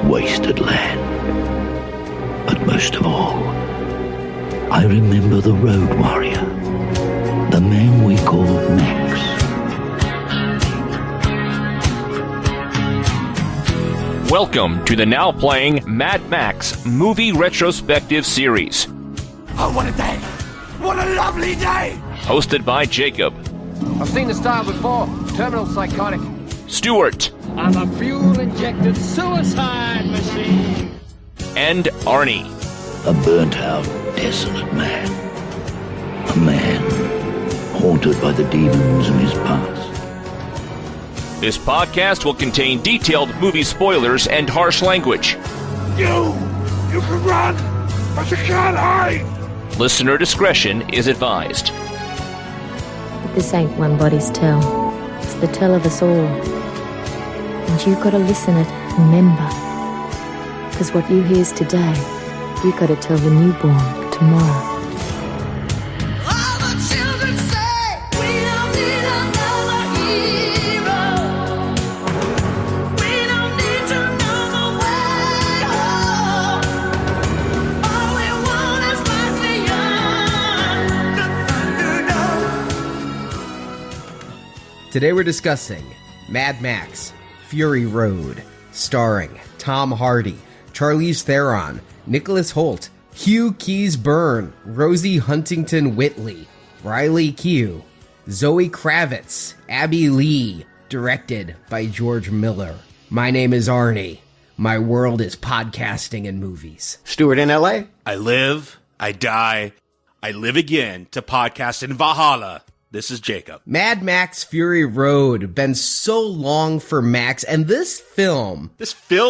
wasted land. But most of all, I remember the road warrior, the man we called Max. Welcome to the now playing Mad Max movie retrospective series. Oh, what a day! What a lovely day! Hosted by Jakob. I've seen the style before. Terminal psychotic. Stuart. I'm a fuel-injected suicide machine. And Arnie. A burnt-out, desolate man. A man haunted by the demons in his past. This podcast will contain detailed movie spoilers and harsh language. You can run, but you can't hide! Listener discretion is advised. But this ain't one body's tell. It's the tell of us all. And you gotta listen it and remember. Because what you hears today, you gotta tell the newborn tomorrow. Today we're discussing Mad Max, Fury Road, starring Tom Hardy, Charlize Theron, Nicholas Hoult, Hugh Keys Byrne, Rosie Huntington Whiteley, Riley Keough, Zoe Kravitz, Abby Lee, directed by George Miller. My name is Arnie. My world is podcasting and movies. Stuart in LA. I live, I die, I live again to podcast in Valhalla. This is Jakob. Mad Max Fury Road. Been so long for Max, and this film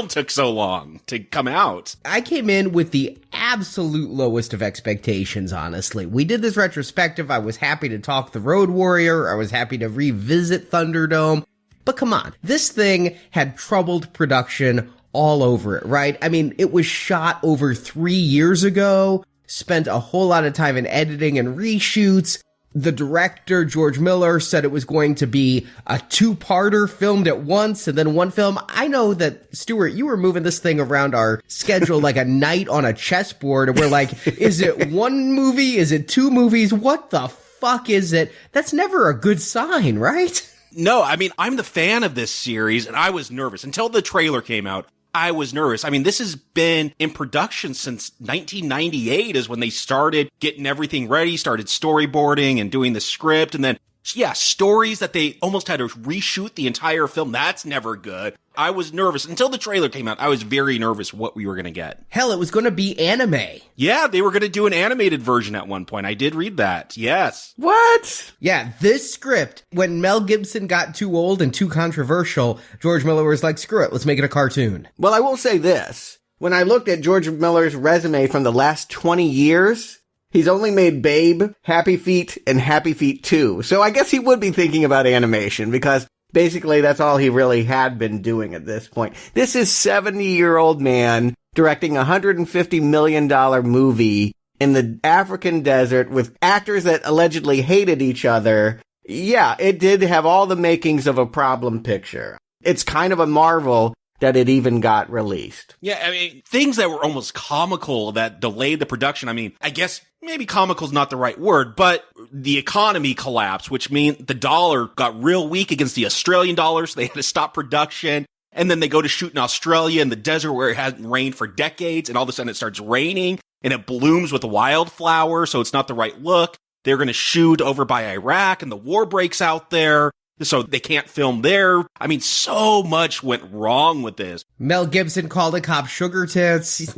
took so long to come out. I came in with the absolute lowest of expectations, honestly. We did this retrospective. I was happy to talk The Road Warrior. I was happy to revisit Thunderdome. But come on, this thing had troubled production all over it, right? I mean, it was shot over 3 years ago, spent a whole lot of time in editing and reshoots. The director, George Miller, said it was going to be a two-parter filmed at once and then one film. I know that, Stuart, you were moving this thing around our schedule like a knight on a chessboard. And we're like, is it one movie? Is it two movies? What the fuck is it? That's never a good sign, right? No, I mean, I'm the fan of this series, and I was nervous. Until the trailer came out, I was nervous. I mean, this has been in production since 1998 is when they started getting everything ready, started storyboarding and doing the script. And then, yeah, stories that they almost had to reshoot the entire film. That's never good. I was nervous. Until the trailer came out, I was very nervous what we were going to get. Hell, it was going to be anime. Yeah, they were going to do an animated version at one point. I did read that. Yes. What? Yeah, this script, when Mel Gibson got too old and too controversial, George Miller was like, screw it, let's make it a cartoon. Well, I will say this. When I looked at George Miller's resume from the last 20 years, he's only made Babe, Happy Feet, and Happy Feet 2. So I guess he would be thinking about animation because basically that's all he really had been doing at this point. This is 70-year-old man directing a $150 million movie in the African desert with actors that allegedly hated each other. Yeah, it did have all the makings of a problem picture. It's kind of a marvel that it even got released. Yeah, I mean, things that were almost comical that delayed the production. I mean, I guess maybe comical is not the right word, but the economy collapsed, which means the dollar got real weak against the Australian dollar, so they had to stop production. And then they go to shoot in Australia in the desert where it hasn't rained for decades, and all of a sudden it starts raining, and it blooms with wildflower, so it's not the right look. They're going to shoot over by Iraq, and the war breaks out there. So they can't film there. I mean, so much went wrong with this. Mel Gibson called a cop sugar tits.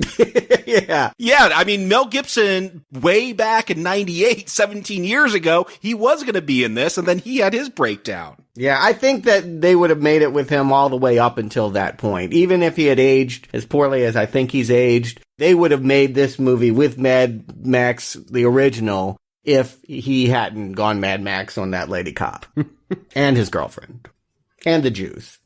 Yeah. Yeah, I mean, Mel Gibson, way back in 98, 17 years ago, he was going to be in this, and then he had his breakdown. Yeah, I think that they would have made it with him all the way up until that point. Even if he had aged as poorly as I think he's aged, they would have made this movie with Mad Max, the original, if he hadn't gone Mad Max on that lady cop. And his girlfriend. And the Jews.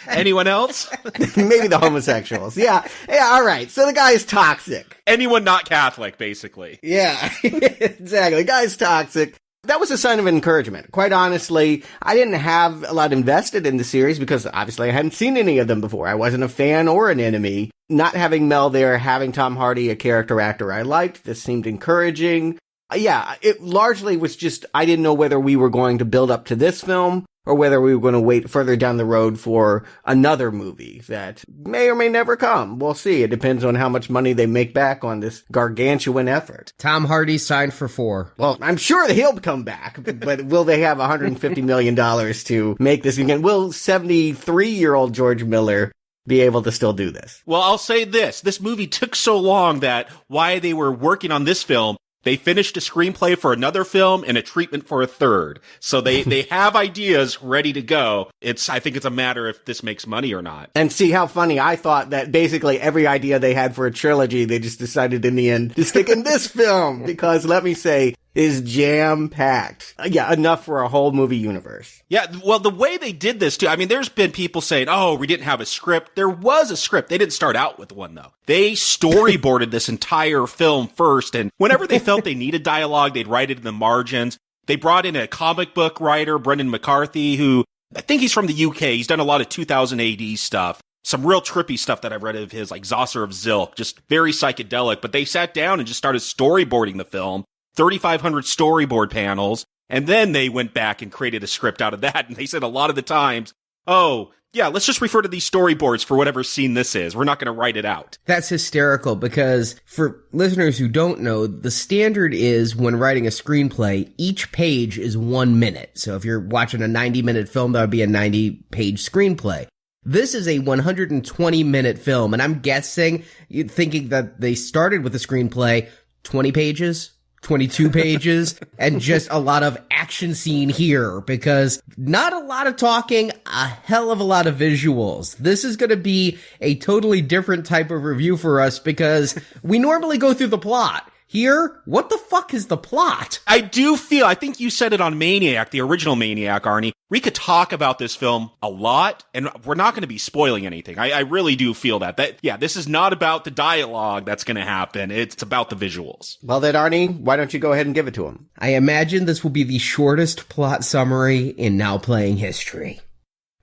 Anyone else? Maybe the homosexuals. Yeah, all right. So the guy's toxic. Anyone not Catholic, basically. Yeah, exactly. The guy's toxic. That was a sign of encouragement. Quite honestly, I didn't have a lot invested in the series because obviously I hadn't seen any of them before. I wasn't a fan or an enemy. Not having Mel there, having Tom Hardy, a character actor I liked, this seemed encouraging. Yeah, it largely was just, I didn't know whether we were going to build up to this film or whether we were going to wait further down the road for another movie that may or may never come. We'll see. It depends on how much money they make back on this gargantuan effort. Tom Hardy signed for 4. Well, I'm sure that he'll come back, but will they have $150 million to make this again? Will 73-year-old George Miller be able to still do this? Well, I'll say this. This movie took so long that while they were working on this film, they finished a screenplay for another film and a treatment for a third. So they have ideas ready to go. I think it's a matter if this makes money or not. And see how funny, I thought that basically every idea they had for a trilogy, they just decided in the end to stick in this film. Because let me say, is jam-packed. Yeah, enough for a whole movie universe. Yeah, well, the way they did this, too, I mean, there's been people saying, oh, we didn't have a script. There was a script. They didn't start out with one, though. They storyboarded this entire film first, and whenever they felt they needed dialogue, they'd write it in the margins. They brought in a comic book writer, Brendan McCarthy, who, I think he's from the UK. He's done a lot of 2000 AD stuff. Some real trippy stuff that I've read of his, like Saucer of Zilk, just very psychedelic. But they sat down and just started storyboarding the film. 3,500 storyboard panels, and then they went back and created a script out of that, and they said a lot of the times, oh, yeah, let's just refer to these storyboards for whatever scene this is. We're not going to write it out. That's hysterical, because for listeners who don't know, the standard is when writing a screenplay, each page is 1 minute. So if you're watching a 90-minute film, that would be a 90-page screenplay. This is a 120-minute film, and I'm guessing, thinking that they started with a screenplay, 20 pages? 22 pages, and just a lot of action scene here, because not a lot of talking, a hell of a lot of visuals. This is going to be a totally different type of review for us, because we normally go through the plot. Here, what the fuck is the plot? I think you said it on Maniac, the original Maniac, Arnie. We could talk about this film a lot, and we're not going to be spoiling anything. I really do feel that. This is not about the dialogue that's going to happen. It's about the visuals. Well then, Arnie, why don't you go ahead and give it to him? I imagine this will be the shortest plot summary in Now Playing history.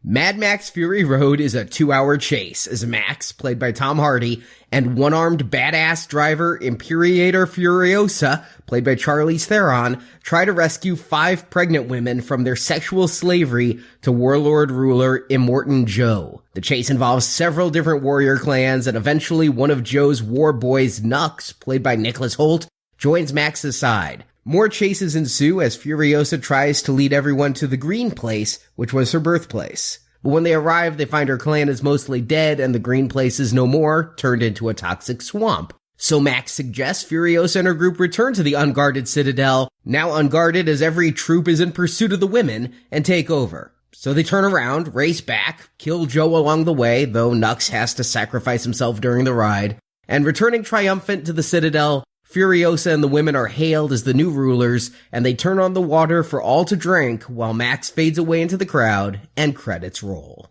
Mad Max Fury Road is a 2-hour chase as Max, played by Tom Hardy, and one-armed badass driver Imperator Furiosa, played by Charlize Theron, try to rescue 5 pregnant women from their sexual slavery to warlord ruler Immortan Joe. The chase involves several different warrior clans, and eventually one of Joe's war boys, Nux, played by Nicholas Hoult, joins Max's side. More chases ensue as Furiosa tries to lead everyone to the Green Place, which was her birthplace. But when they arrive, they find her clan is mostly dead and the Green Place is no more, turned into a toxic swamp. So Max suggests Furiosa and her group return to the unguarded Citadel, now unguarded as every troop is in pursuit of the women, and take over. So they turn around, race back, kill Joe along the way, though Nux has to sacrifice himself during the ride, and returning triumphant to the Citadel, Furiosa and the women are hailed as the new rulers, and they turn on the water for all to drink while Max fades away into the crowd and credits roll.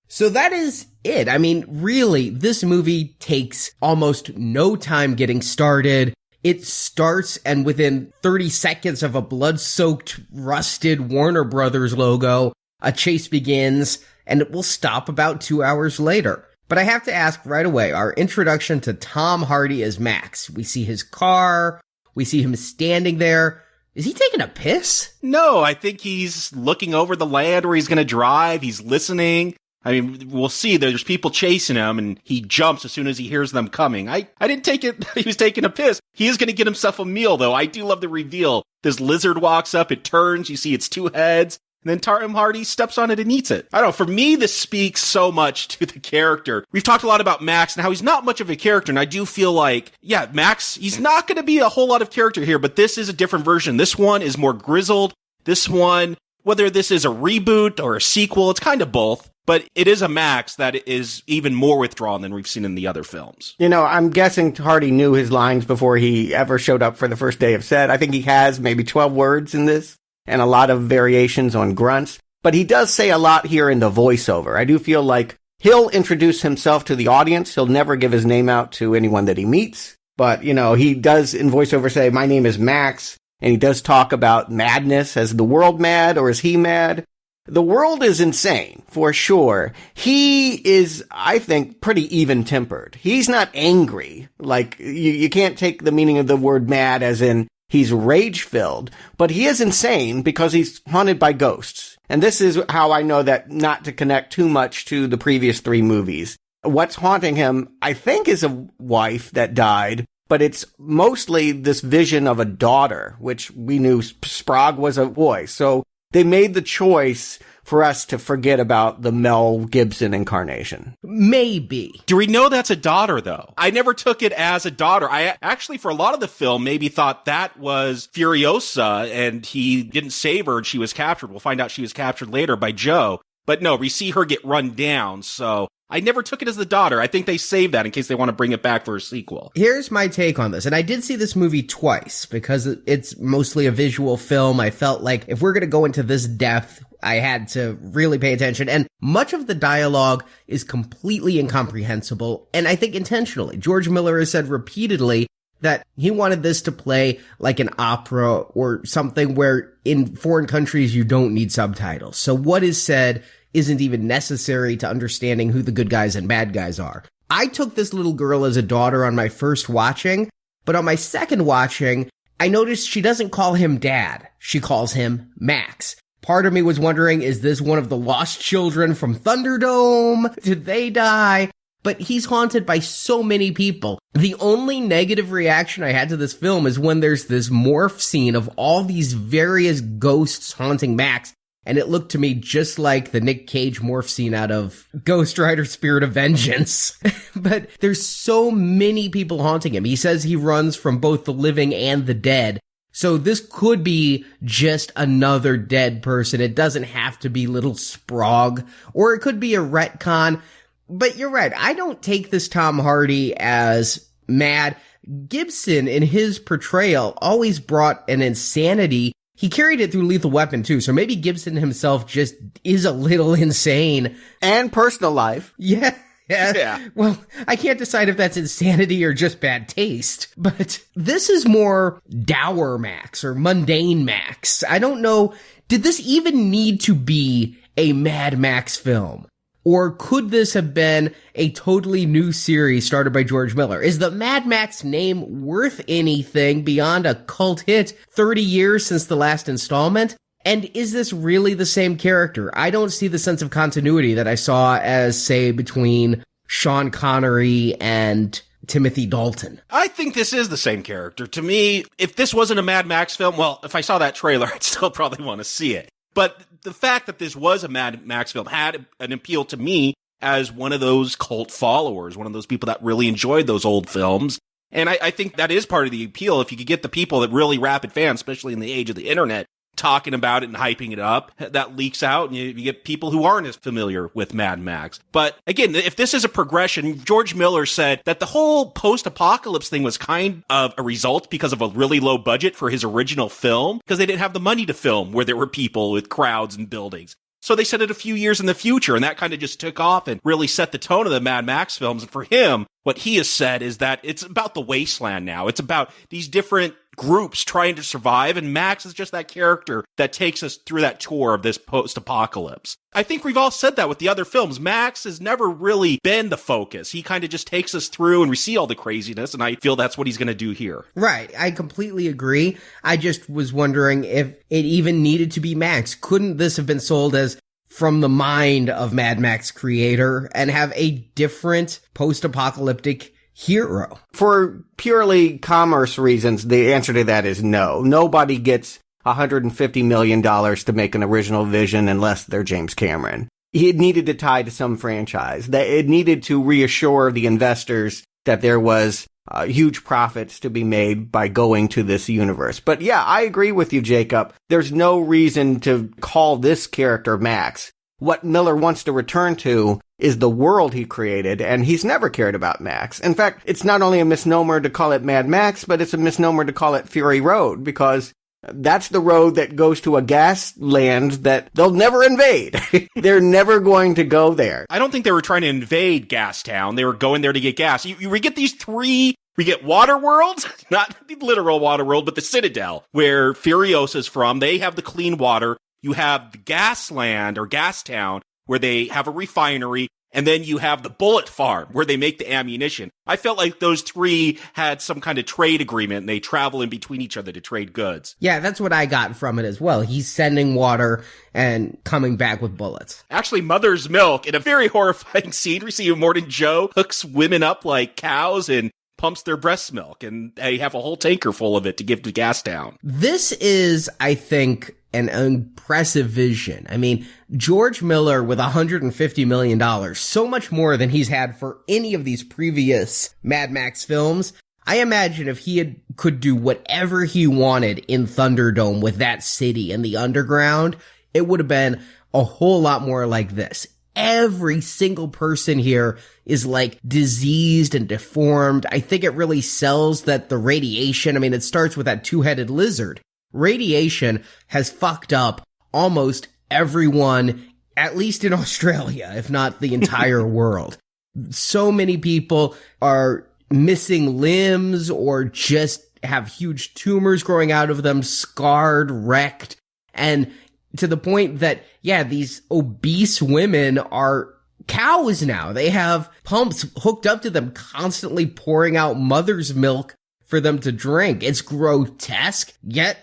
So that is it. I mean, really, this movie takes almost no time getting started. It starts, and within 30 seconds of a blood-soaked, rusted Warner Brothers logo, a chase begins, and it will stop about 2 hours later. But I have to ask right away, our introduction to Tom Hardy as Max. We see his car, we see him standing there. Is he taking a piss? No, I think he's looking over the land where he's going to drive. He's listening. I mean, we'll see. There's people chasing him, and he jumps as soon as he hears them coming. I didn't take it he was taking a piss. He is going to get himself a meal, though. I do love the reveal. This lizard walks up, it turns, you see its 2 heads. And then Tom Hardy steps on it and eats it. I don't know, for me, this speaks so much to the character. We've talked a lot about Max and how he's not much of a character, and I do feel like, yeah, Max, he's not going to be a whole lot of character here, but this is a different version. This one is more grizzled. This one, whether this is a reboot or a sequel, it's kind of both. But it is a Max that is even more withdrawn than we've seen in the other films. You know, I'm guessing Hardy knew his lines before he ever showed up for the first day of set. I think he has maybe 12 words in this, and a lot of variations on grunts. But he does say a lot here in the voiceover. I do feel like he'll introduce himself to the audience. He'll never give his name out to anyone that he meets. But, you know, he does in voiceover say, my name is Max, And he does talk about madness. Is the world mad or is he mad? The world is insane, for sure. He is, I think, pretty even-tempered. He's not angry. Like, you can't take the meaning of the word mad as in he's rage-filled, but he is insane because he's haunted by ghosts. And this is how I know that not to connect too much to the previous 3 movies. What's haunting him, I think, is a wife that died, but it's mostly this vision of a daughter, which we knew Sprague was a boy. So they made the choice for us to forget about the Mel Gibson incarnation. Maybe. Do we know that's a daughter, though? I never took it as a daughter. I actually, for a lot of the film, maybe thought that was Furiosa, and he didn't save her, and she was captured. We'll find out she was captured later by Joe. But no, we see her get run down, so I never took it as the daughter. I think they saved that in case they want to bring it back for a sequel. Here's my take on this, and I did see this movie twice because it's mostly a visual film. I felt like if we're going to go into this depth, I had to really pay attention, and much of the dialogue is completely incomprehensible, and I think intentionally. George Miller has said repeatedly that he wanted this to play like an opera or something where in foreign countries you don't need subtitles. So what is said isn't even necessary to understanding who the good guys and bad guys are. I took this little girl as a daughter on my first watching, but on my second watching, I noticed she doesn't call him Dad. She calls him Max. Part of me was wondering, is this one of the lost children from Thunderdome? Did they die? But he's haunted by so many people. The only negative reaction I had to this film is when there's this morph scene of all these various ghosts haunting Max, and it looked to me just like the Nick Cage morph scene out of Ghost Rider Spirit of Vengeance. But there's so many people haunting him. He says he runs from both the living and the dead. So this could be just another dead person. It doesn't have to be little Sprague, or it could be a retcon. But you're right. I don't take this Tom Hardy as mad. Gibson, in his portrayal, always brought an insanity. He carried it through Lethal Weapon, too. So maybe Gibson himself just is a little insane. And personal life. Yeah. Well, I can't decide if that's insanity or just bad taste. But this is more dour Max or mundane Max. I don't know. Did this even need to be a Mad Max film? Or could this have been a totally new series started by George Miller? Is the Mad Max name worth anything beyond a cult hit 30 years since the last installment? And is this really the same character? I don't see the sense of continuity that I saw as, say, between Sean Connery and Timothy Dalton. I think this is the same character. To me, if this wasn't a Mad Max film, well, if I saw that trailer, I'd still probably want to see it. But the fact that this was a Mad Max film had an appeal to me as one of those cult followers, one of those people that really enjoyed those old films. And I think that is part of the appeal. If you could get the people that really rabid fans, especially in the age of the internet, talking about it and hyping it up, that leaks out, and you get people who aren't as familiar with Mad Max. But again, if this is a progression, George Miller said that the whole post-apocalypse thing was kind of a result because of a really low budget for his original film, because they didn't have the money to film where there were people with crowds and buildings. So they set it a few years in the future, and that kind of just took off and really set the tone of the Mad Max films. And for him, what he has said is that it's about the wasteland now. It's about these different groups trying to survive, and Max is just that character that takes us through that tour of this post-apocalypse. I think we've all said that with the other films. Max has never really been the focus. He kind of just takes us through, and we see all the craziness, and I feel that's what he's going to do here. Right. I completely agree. I just was wondering if it even needed to be Max. Couldn't this have been sold as from the mind of Mad Max creator and have a different post-apocalyptic hero? For purely commerce reasons, the answer to that is no. Nobody gets $150 million to make an original vision unless they're James Cameron. It needed to tie to some franchise. That it needed to reassure the investors that there was huge profits to be made by going to this universe. But yeah, I agree with you, Jacob. There's no reason to call this character Max. What Miller wants to return to is the world he created, and he's never cared about Max. In fact, it's not only a misnomer to call it Mad Max, but it's a misnomer to call it Fury Road, because that's the road that goes to a gas land that they'll never invade. They're never going to go there. I don't think they were trying to invade Gastown. They were going there to get gas. You get these three We get Waterworld, not the literal Waterworld, but the Citadel, where Furiosa's from. They have the clean water. You have the Gasland or Gastown, where they have a refinery. And then you have the Bullet Farm, where they make the ammunition. I felt like those three had some kind of trade agreement, and they travel in between each other to trade goods. Yeah, that's what I got from it as well. He's sending water and coming back with bullets. Actually, Mother's Milk, in a very horrifying scene, we see Immortan Joe hooks women up like cows and pumps their breast milk, and they have a whole tanker full of it to give to Gastown. This is, I think, an impressive vision. I mean, George Miller with $150 million, so much more than he's had for any of these previous Mad Max films. I imagine if he could do whatever he wanted in Thunderdome with that city and the underground, it would have been a whole lot more like this. Every single person here is like diseased and deformed. I think it really sells that the radiation, I mean, it starts with that two-headed lizard. Radiation has fucked up almost everyone, at least in Australia, if not the entire world. So many people are missing limbs or just have huge tumors growing out of them, scarred, wrecked, and to the point that, yeah, these obese women are cows now. They have pumps hooked up to them, constantly pouring out mother's milk for them to drink. It's grotesque, yet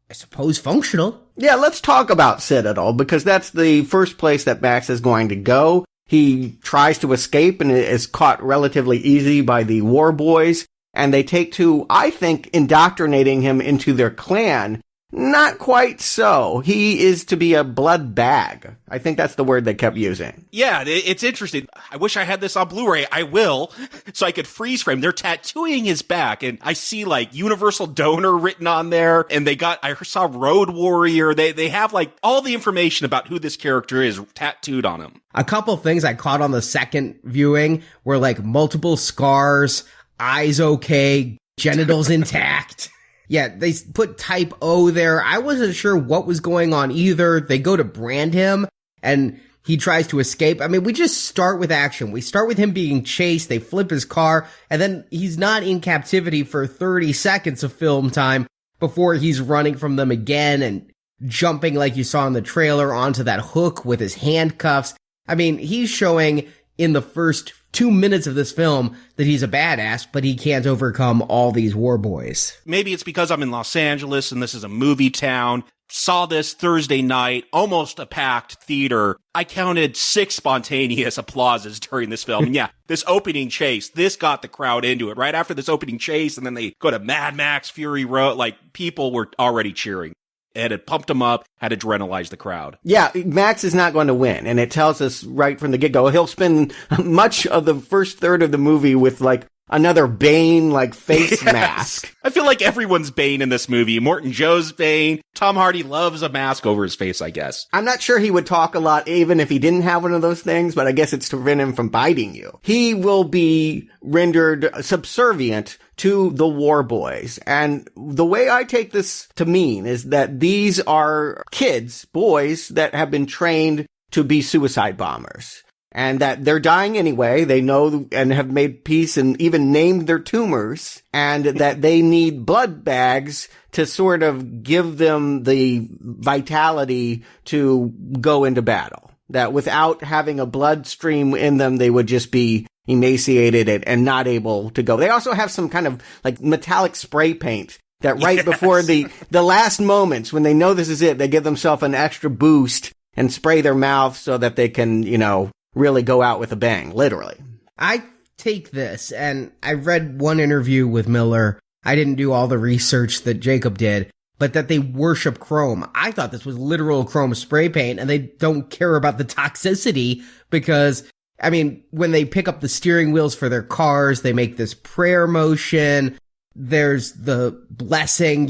I suppose functional. Yeah, let's talk about Citadel, because that's the first place that Max is going to go. He tries to escape and is caught relatively easy by the war boys, and they take to, I think, indoctrinating him into their clan. Not quite so. He is to be a blood bag. I think that's the word they kept using. Yeah, it's interesting. I wish I had this on Blu-ray. I will, so I could freeze frame. They're tattooing his back, and I see like Universal Donor written on there, and I saw Road Warrior. They have like all the information about who this character is tattooed on him. A couple things I caught on the second viewing were like multiple scars, eyes okay, genitals intact. Yeah, they put type O there. I wasn't sure what was going on either. They go to brand him, and he tries to escape. I mean, we just start with action. We start with him being chased. They flip his car, and then he's not in captivity for 30 seconds of film time before he's running from them again and jumping like you saw in the trailer onto that hook with his handcuffs. I mean, he's showing in the first 2 minutes of this film that he's a badass, but he can't overcome all these war boys. Maybe it's because I'm in Los Angeles and this is a movie town. Saw this Thursday night, almost a packed theater. I counted 6 spontaneous applauses during this film. And yeah, this opening chase, this got the crowd into it. Right after this opening chase, and then they go to Mad Max Fury Road, like people were already cheering. It had pumped him up, had adrenalized the crowd. Yeah, Max is not going to win, and it tells us right from the get-go. He'll spend much of the first third of the movie with, like, another Bane, like, face mask. I feel like everyone's Bane in this movie. Immortan Joe's Bane. Tom Hardy loves a mask over his face, I guess. I'm not sure he would talk a lot even if he didn't have one of those things, but I guess it's to prevent him from biting you. He will be rendered subservient to the war boys. And the way I take this to mean is that these are kids, boys, that have been trained to be suicide bombers. And that they're dying anyway. They know and have made peace and even named their tumors. And that they need blood bags to sort of give them the vitality to go into battle. That without having a bloodstream in them, they would just be emaciated and not able to go. They also have some kind of like metallic spray paint that right before the last moments when they know this is it, they give themselves an extra boost and spray their mouth so that they can, really go out with a bang, literally. I take this, and I read one interview with Miller. I didn't do all the research that Jakob did, but that they worship chrome. I thought this was literal chrome spray paint, and they don't care about the toxicity because, I mean, when they pick up the steering wheels for their cars, they make this prayer motion. There's the blessing,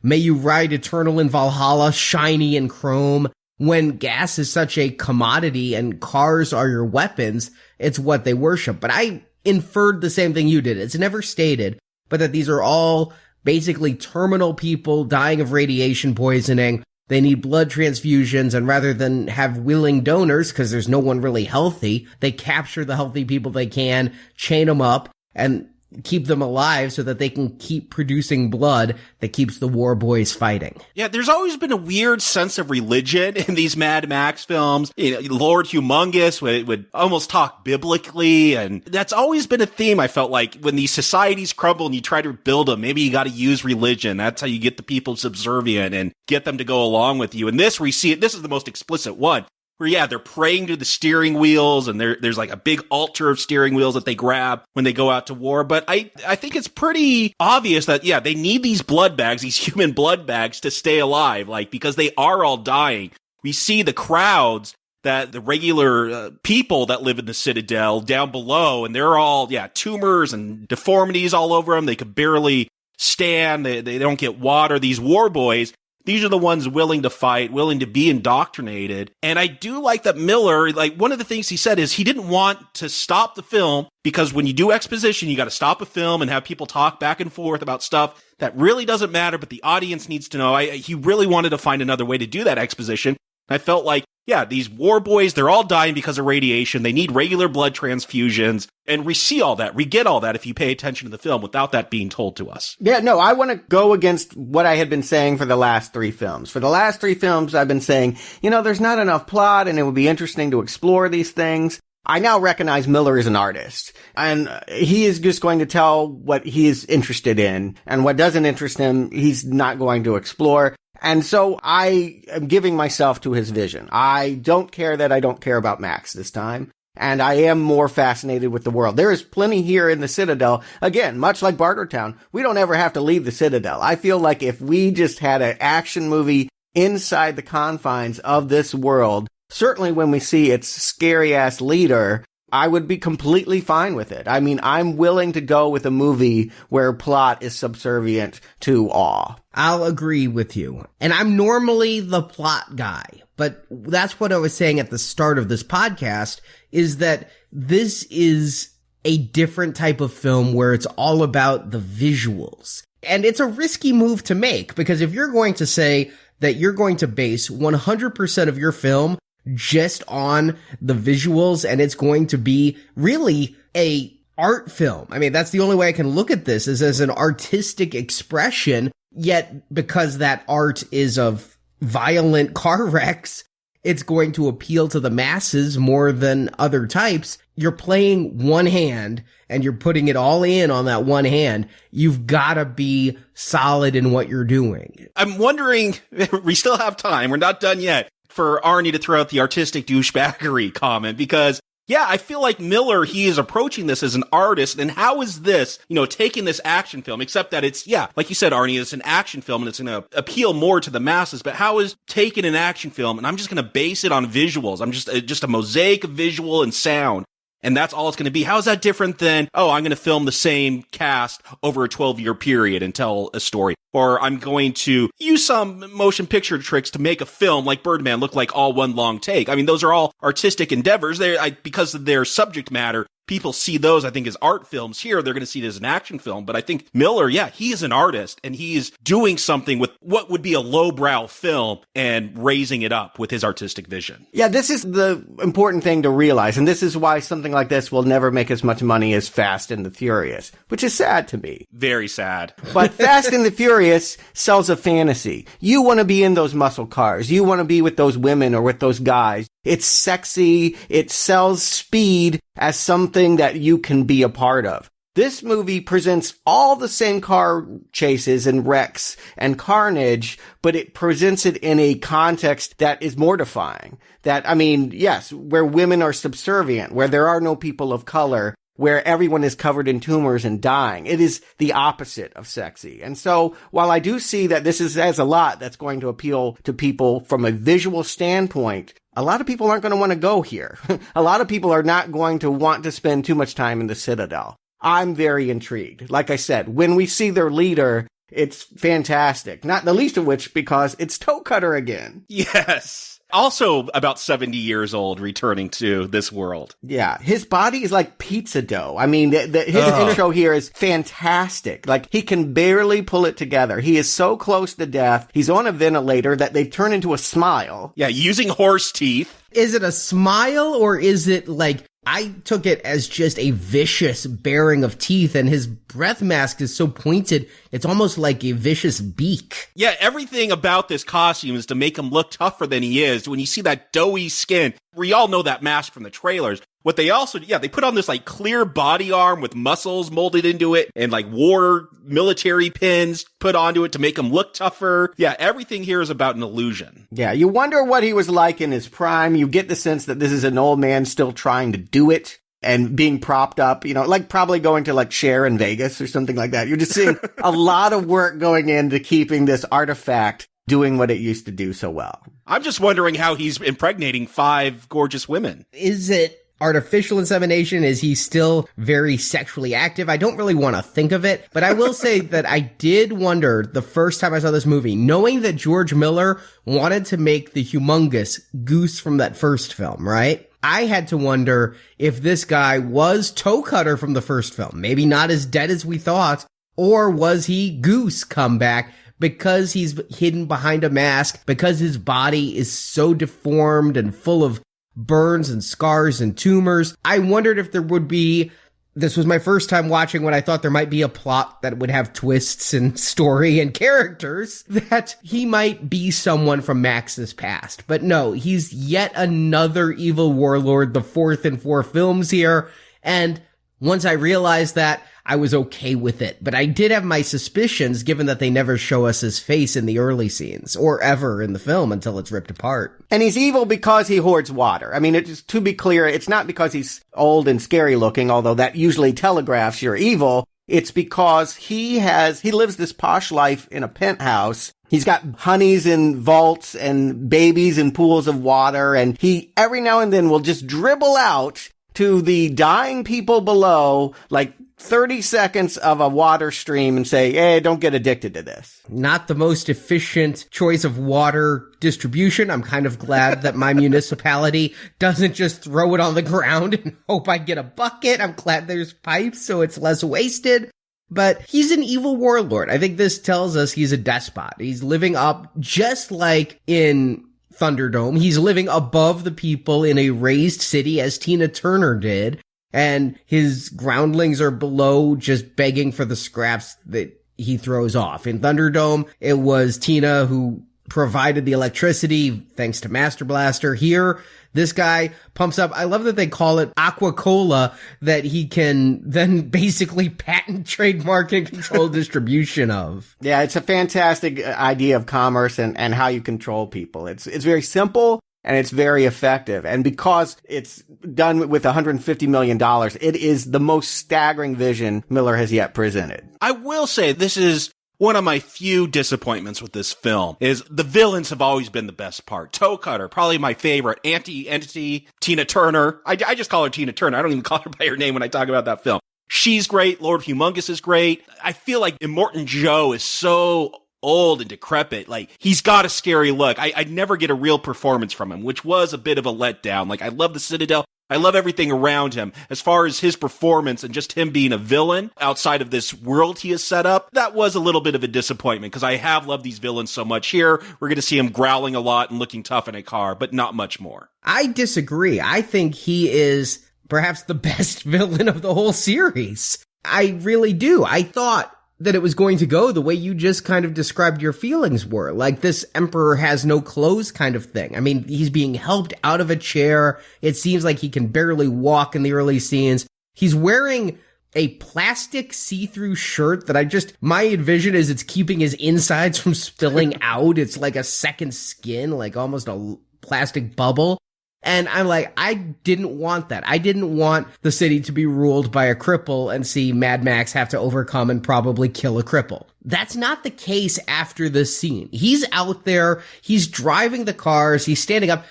may you ride eternal in Valhalla, shiny in chrome. When gas is such a commodity and cars are your weapons, it's what they worship. But I inferred the same thing you did. It's never stated, but that these are all basically terminal people dying of radiation poisoning. They need blood transfusions, and rather than have willing donors, because there's no one really healthy, they capture the healthy people they can, chain them up, and keep them alive so that they can keep producing blood that keeps the war boys fighting. Yeah, there's always been a weird sense of religion in these Mad Max films. You know, Lord Humongous would almost talk biblically, and that's always been a theme, I felt like. When these societies crumble and you try to build them, maybe you got to use religion. That's how you get the people subservient and get them to go along with you. And this, we see it, this is the most explicit one. Where, yeah, they're praying to the steering wheels, and there's like a big altar of steering wheels that they grab when they go out to war. But I think it's pretty obvious that, yeah, they need these blood bags, these human blood bags, to stay alive, like, because they are all dying. We see the crowds, that the regular people that live in the Citadel down below, and they're all, yeah, tumors and deformities all over them. They could barely stand. They don't get water. These war boys, these are the ones willing to fight, willing to be indoctrinated. And I do like that Miller, like, one of the things he said is he didn't want to stop the film, because when you do exposition, you got to stop a film and have people talk back and forth about stuff that really doesn't matter, but the audience needs to know. He really wanted to find another way to do that exposition. I felt like, yeah, these war boys, they're all dying because of radiation. They need regular blood transfusions. And we see all that. We get all that if you pay attention to the film without that being told to us. Yeah, no, I want to go against what I had been saying for the last 3 films. For the last 3 films, I've been saying, you know, there's not enough plot and it would be interesting to explore these things. I now recognize Miller is an artist, and he is just going to tell what he is interested in, and what doesn't interest him, he's not going to explore. And so I am giving myself to his vision. I don't care that I don't care about Max this time, and I am more fascinated with the world. There is plenty here in the Citadel. Again, much like Bartertown, we don't ever have to leave the Citadel. I feel like if we just had an action movie inside the confines of this world, certainly when we see its scary-ass leader, I would be completely fine with it. I mean, I'm willing to go with a movie where plot is subservient to awe. I'll agree with you. And I'm normally the plot guy, but that's what I was saying at the start of this podcast, is that this is a different type of film where it's all about the visuals. And it's a risky move to make, because if you're going to say that you're going to base 100% of your film just on the visuals, and it's going to be really a art film. I mean, that's the only way I can look at this, is as an artistic expression, yet because that art is of violent car wrecks, it's going to appeal to the masses more than other types. You're playing one hand and you're putting it all in on that one hand. You've got to be solid in what you're doing. I'm wondering, we still have time, we're not done yet, for Arnie to throw out the artistic douchebaggery comment, because, yeah, I feel like Miller, he is approaching this as an artist, and how is this, you know, taking this action film, except that it's, yeah, like you said, Arnie, it's an action film, and it's going to appeal more to the masses, but how is taking an action film, and I'm just going to base it on visuals, I'm just a mosaic of visual and sound, and that's all it's going to be. How is that different than, oh, I'm going to film the same cast over a 12-year period and tell a story? Or I'm going to use some motion picture tricks to make a film like Birdman look like all one long take. I mean, those are all artistic endeavors. Because of their subject matter, people see those, I think, as art films. Here, they're going to see it as an action film. But I think Miller, yeah, he is an artist, and he is doing something with what would be a lowbrow film and raising it up with his artistic vision. Yeah, this is the important thing to realize, and this is why something like this will never make as much money as Fast and the Furious, which is sad to me. Very sad. But Fast and the Furious sells a fantasy. You want to be in those muscle cars. You want to be with those women or with those guys. It's sexy. It sells speed as something that you can be a part of. This movie presents all the same car chases and wrecks and carnage, but it presents it in a context that is mortifying. That, I mean, yes, where women are subservient, where there are no people of color, where everyone is covered in tumors and dying. It is the opposite of sexy. And so while I do see that this has a lot that's going to appeal to people from a visual standpoint, a lot of people aren't going to want to go here. A lot of people are not going to want to spend too much time in the Citadel. I'm very intrigued. Like I said, when we see their leader, it's fantastic. Not the least of which because it's Toe Cutter again. Yes. Also about 70 years old, returning to this world. Yeah, his body is like pizza dough. I mean, his intro here is fantastic. Like, he can barely pull it together. He is so close to death. He's on a ventilator that they turn into a smile. Yeah, using horse teeth. Is it a smile, or is it like I took it as just a vicious baring of teeth, and his breath mask is so pointed, it's almost like a vicious beak. Yeah, everything about this costume is to make him look tougher than he is. When you see that doughy skin, we all know that mask from the trailers. What they also, they put on this like clear body arm with muscles molded into it and like war military pins put onto it to make him look tougher. Yeah, everything here is about an illusion. Yeah, you wonder what he was like in his prime. You get the sense that this is an old man still trying to do it and being propped up, like probably going to like Cher in Vegas or something like that. You're just seeing a lot of work going into keeping this artifact doing what it used to do so well. I'm just wondering how he's impregnating 5 gorgeous women. Is it artificial insemination? Is he still very sexually active? I don't really want to think of it, but I will say that I did wonder the first time I saw this movie, knowing that George Miller wanted to make the humongous Goose from that first film, right? I had to wonder if this guy was Toe Cutter from the first film, maybe not as dead as we thought, or was he Goose come back because he's hidden behind a mask, because his body is so deformed and full of burns and scars and tumors. I wondered if there would be, this was my first time watching when I thought there might be a plot that would have twists and story and characters, that he might be someone from Max's past. But no, he's yet another evil warlord, the 4th in 4 films here. And once I realized that, I was okay with it. But I did have my suspicions, given that they never show us his face in the early scenes, or ever in the film until it's ripped apart. And he's evil because he hoards water. I mean, to be clear, it's not because he's old and scary looking, although that usually telegraphs you're evil. It's because he lives this posh life in a penthouse. He's got honeys in vaults and babies in pools of water, and he every now and then will just dribble out to the dying people below, like 30 seconds of a water stream and say, hey, don't get addicted to this. Not the most efficient choice of water distribution. I'm kind of glad that my municipality doesn't just throw it on the ground and hope I get a bucket. I'm glad there's pipes so it's less wasted. But he's an evil warlord. I think this tells us he's a despot. He's living up just like in Thunderdome. He's living above the people in a raised city as Tina Turner did. And his groundlings are below, just begging for the scraps that he throws off. In Thunderdome, it was Tina who provided the electricity thanks to Master Blaster. Here, this guy pumps up, I love that they call it Aqua Cola, that he can then basically patent, trademark, and control distribution of. Yeah, it's a fantastic idea of commerce and how you control people. It's very simple. And it's very effective. And because it's done with $150 million, it is the most staggering vision Miller has yet presented. I will say this is one of my few disappointments with this film, is the villains have always been the best part. Toe Cutter, probably my favorite. Anti-Entity, Tina Turner. I just call her Tina Turner. I don't even call her by her name when I talk about that film. She's great. Lord Humongous is great. I feel like Immortan Joe is so old and decrepit. Like, he's got a scary look. I'd never get a real performance from him, which was a bit of a letdown. Like, I love the Citadel. I love everything around him. As far as his performance and just him being a villain outside of this world he has set up, that was a little bit of a disappointment because I have loved these villains so much. Here, we're going to see him growling a lot and looking tough in a car, but not much more. I disagree. I think he is perhaps the best villain of the whole series. I really do. I thought that it was going to go the way you just kind of described your feelings were. Like, this emperor has no clothes kind of thing. I mean, he's being helped out of a chair. It seems like he can barely walk in the early scenes. He's wearing a plastic see-through shirt that my envision is it's keeping his insides from spilling out. It's like a second skin, like almost a plastic bubble. And I'm like, I didn't want that. I didn't want the city to be ruled by a cripple and see Mad Max have to overcome and probably kill a cripple. That's not the case after this scene. He's out there. He's driving the cars. He's standing up.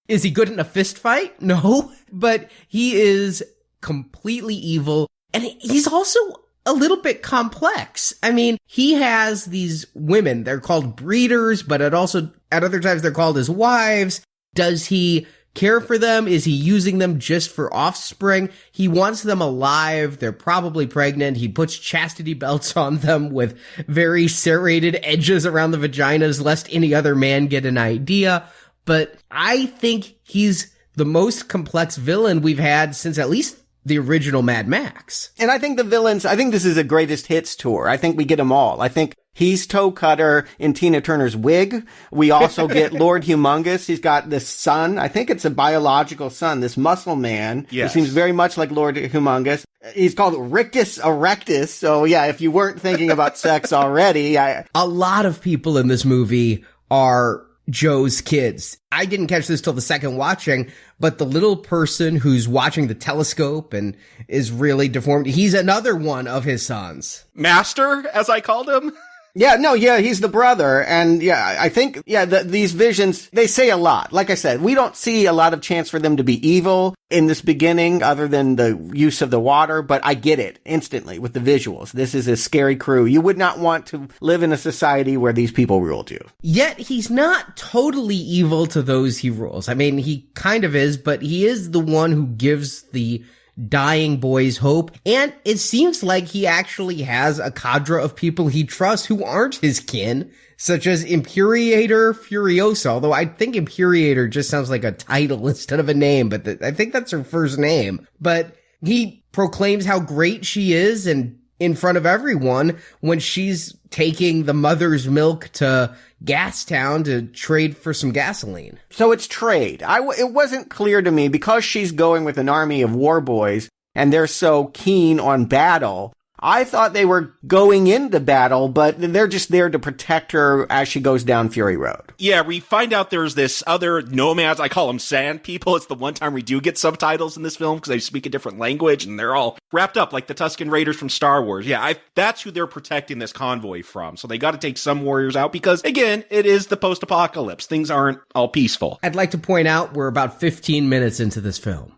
Is he good in a fist fight? No. But he is completely evil. And he's also a little bit complex. I mean, he has these women. They're called breeders, but at other times they're called his wives. Does he care for them? Is he using them just for offspring? He wants them alive. They're probably pregnant. He puts chastity belts on them with very serrated edges around the vaginas lest any other man get an idea. But I think he's the most complex villain we've had since at least the original Mad Max. And I think I think this is a greatest hits tour. I think we get them all. I think he's Toe Cutter in Tina Turner's wig. We also get Lord Humongous. He's got this son. I think it's a biological son, this muscle man. Yes. Who seems very much like Lord Humongous. He's called Rictus Erectus. So yeah, if you weren't thinking about sex already, A lot of people in this movie are Joe's kids. I didn't catch this till the second watching, but the little person who's watching the telescope and is really deformed, he's another one of his sons. Master, as I called him. he's the brother. And yeah, I think, these visions, they say a lot. Like I said, we don't see a lot of chance for them to be evil in this beginning other than the use of the water, but I get it instantly with the visuals. This is a scary crew. You would not want to live in a society where these people ruled you. Yet he's not totally evil to those he rules. I mean, he kind of is, but he is the one who gives the dying boys hope. And it seems like he actually has a cadre of people he trusts who aren't his kin, such as Imperator Furiosa, although I think Imperator just sounds like a title instead of a name, but I think that's her first name. But he proclaims how great she is and in front of everyone when she's taking the mother's milk to Gastown to trade for some gasoline. So it's trade. It wasn't clear to me because she's going with an army of war boys and they're so keen on battle. I thought they were going into battle, but they're just there to protect her as she goes down Fury Road. Yeah, we find out there's this other nomads. I call them sand people. It's the one time we do get subtitles in this film because they speak a different language and they're all wrapped up like the Tusken Raiders from Star Wars. Yeah, that's who they're protecting this convoy from. So they got to take some warriors out because, again, it is the post-apocalypse. Things aren't all peaceful. I'd like to point out we're about 15 minutes into this film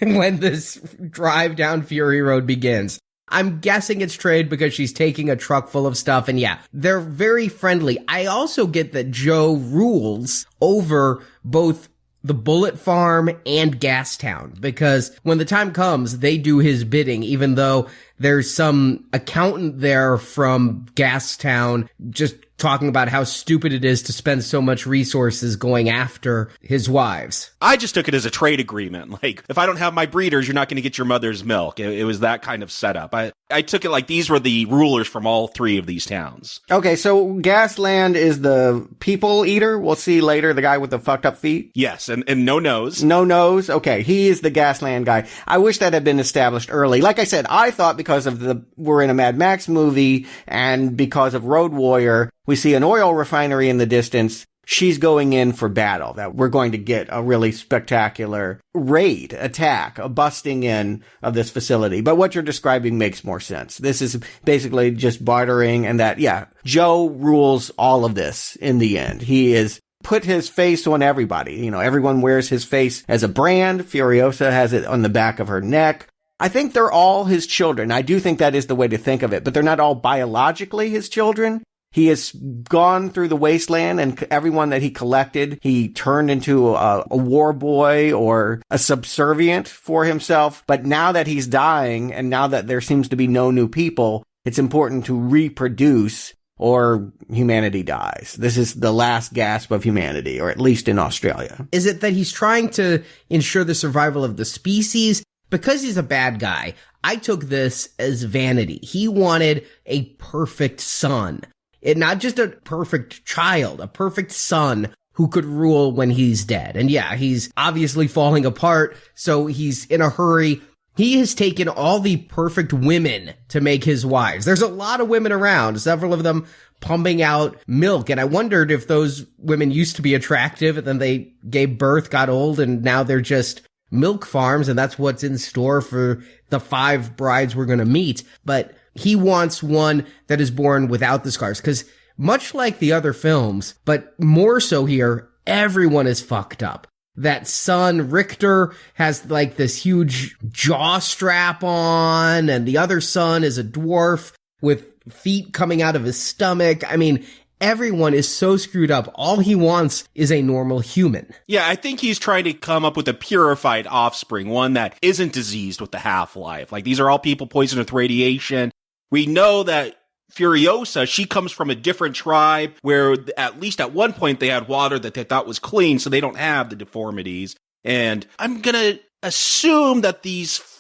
when this drive down Fury Road begins. I'm guessing it's trade because she's taking a truck full of stuff. And yeah, they're very friendly. I also get that Joe rules over both the Bullet Farm and Gastown because when the time comes, they do his bidding, even though there's some accountant there from Gastown just talking about how stupid it is to spend so much resources going after his wives. I just took it as a trade agreement. Like, if I don't have my breeders, you're not going to get your mother's milk. It was that kind of setup. I took it like these were the rulers from all three of these towns. Okay, so Gasland is the people eater. We'll see later, the guy with the fucked up feet. Yes, and no nose. No nose. Okay, he is the Gasland guy. I wish that had been established early. Like I said, I thought because of we're in a Mad Max movie and because of Road Warrior, we see an oil refinery in the distance. She's going in for battle, that we're going to get a really spectacular raid, attack, a busting in of this facility. But what you're describing makes more sense. This is basically just bartering and that, yeah, Joe rules all of this in the end. He is put his face on everybody. You know, everyone wears his face as a brand. Furiosa has it on the back of her neck. I think they're all his children. I do think that is the way to think of it, but they're not all biologically his children. He has gone through the wasteland and everyone that he collected, he turned into a war boy or a subservient for himself. But now that he's dying and now that there seems to be no new people, it's important to reproduce or humanity dies. This is the last gasp of humanity, or at least in Australia. Is it that he's trying to ensure the survival of the species? Because he's a bad guy, I took this as vanity. He wanted a perfect son. Not just a perfect child, a perfect son who could rule when he's dead. And yeah, he's obviously falling apart, so he's in a hurry. He has taken all the perfect women to make his wives. There's a lot of women around, several of them pumping out milk. And I wondered if those women used to be attractive and then they gave birth, got old, and now they're just milk farms. And that's what's in store for the 5 brides we're going to meet. But he wants one that is born without the scars, because much like the other films, but more so here, everyone is fucked up. That son, Richter, has like this huge jaw strap on, and the other son is a dwarf with feet coming out of his stomach. I mean, everyone is so screwed up. All he wants is a normal human. Yeah, I think he's trying to come up with a purified offspring, one that isn't diseased with the half-life. Like, these are all people poisoned with radiation. We know that Furiosa, she comes from a different tribe where at least at one point they had water that they thought was clean, so they don't have the deformities. And I'm gonna assume that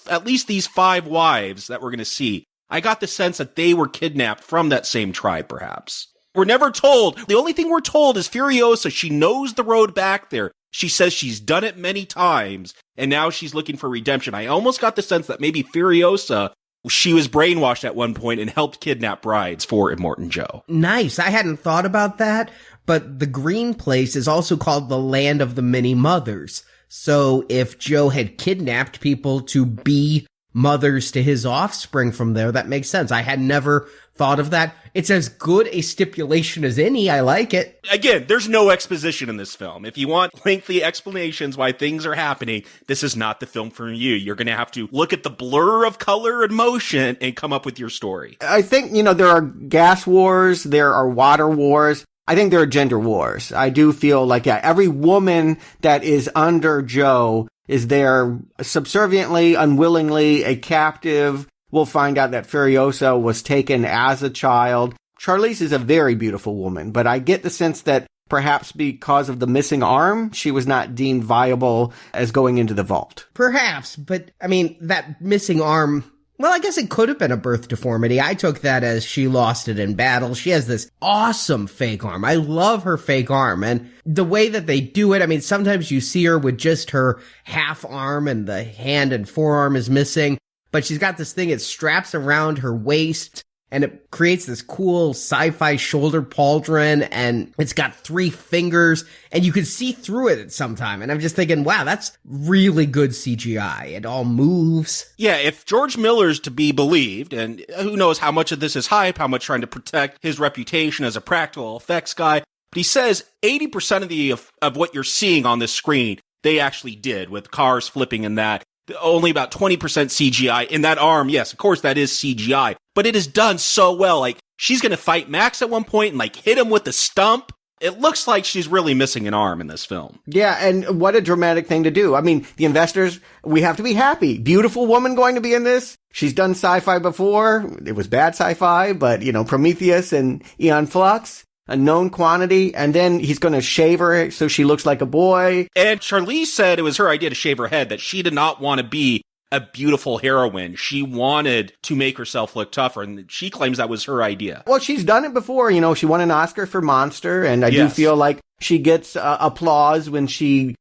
at least these 5 wives that we're gonna see, I got the sense that they were kidnapped from that same tribe, perhaps. We're never told. The only thing we're told is Furiosa, she knows the road back there. She says she's done it many times, and now she's looking for redemption. I almost got the sense that maybe Furiosa, she was brainwashed at one point and helped kidnap brides for Immortan Joe. Nice. I hadn't thought about that, but the green place is also called the Land of the Many Mothers. So if Joe had kidnapped people to be mothers to his offspring from there, that makes sense. I had never thought of that. It's as good a stipulation as any. I like it. Again, there's no exposition in this film. If you want lengthy explanations why things are happening, this is not the film for you. You're going to have to look at the blur of color and motion and come up with your story. I think, there are gas wars, there are water wars. I think there are gender wars. I do feel like, every woman that is under Joe is there subserviently, unwillingly, a captive. We'll find out that Furiosa was taken as a child. Charlize is a very beautiful woman, but I get the sense that perhaps because of the missing arm, she was not deemed viable as going into the vault. Perhaps, but that missing arm, well, I guess it could have been a birth deformity. I took that as she lost it in battle. She has this awesome fake arm. I love her fake arm. And the way that they do it, sometimes you see her with just her half arm and the hand and forearm is missing. But she's got this thing, it straps around her waist, and it creates this cool sci-fi shoulder pauldron, and it's got 3 fingers, and you can see through it at some time. And I'm just thinking, wow, that's really good CGI. It all moves. Yeah, if George Miller's to be believed, and who knows how much of this is hype, how much trying to protect his reputation as a practical effects guy, but he says 80% of what you're seeing on this screen, they actually did, with cars flipping and that. Only about 20% CGI. In that arm, yes, of course, that is CGI. But it is done so well. Like, she's going to fight Max at one point and, hit him with the stump. It looks like she's really missing an arm in this film. Yeah, and what a dramatic thing to do. The investors, we have to be happy. Beautiful woman going to be in this. She's done sci-fi before. It was bad sci-fi, but, Prometheus and Aeon Flux. A known quantity, and then he's going to shave her so she looks like a boy. And Charlize said it was her idea to shave her head, that she did not want to be a beautiful heroine. She wanted to make herself look tougher, and she claims that was her idea. Well, she's done it before. She won an Oscar for Monster, and I do feel like she gets applause when she...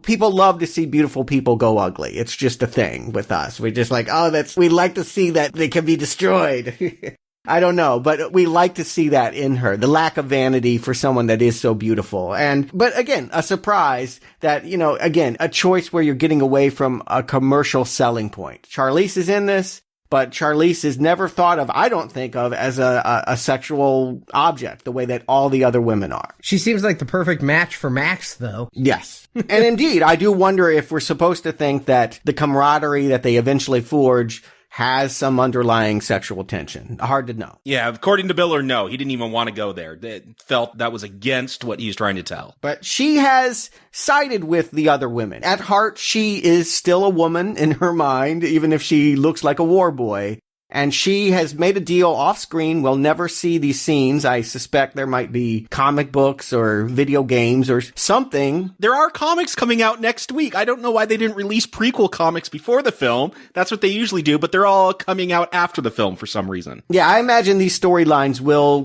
people love to see beautiful people go ugly. It's just a thing with us. We're just like, we like to see that they can be destroyed. I don't know, but we like to see that in her, the lack of vanity for someone that is so beautiful. But again, a surprise that, again, a choice where you're getting away from a commercial selling point. Charlize is in this, but Charlize is never thought of, I don't think of, as a sexual object, the way that all the other women are. She seems like the perfect match for Max, though. Yes. And indeed, I do wonder if we're supposed to think that the camaraderie that they eventually forge has some underlying sexual tension. Hard to know. Yeah, according to Miller, no. He didn't even want to go there. They felt that was against what he was trying to tell. But she has sided with the other women. At heart, she is still a woman in her mind, even if she looks like a war boy. And she has made a deal off screen. We'll never see these scenes. I suspect there might be comic books or video games or something. There are comics coming out next week. I don't know why they didn't release prequel comics before the film. That's what they usually do, but they're all coming out after the film for some reason. Yeah, I imagine these storylines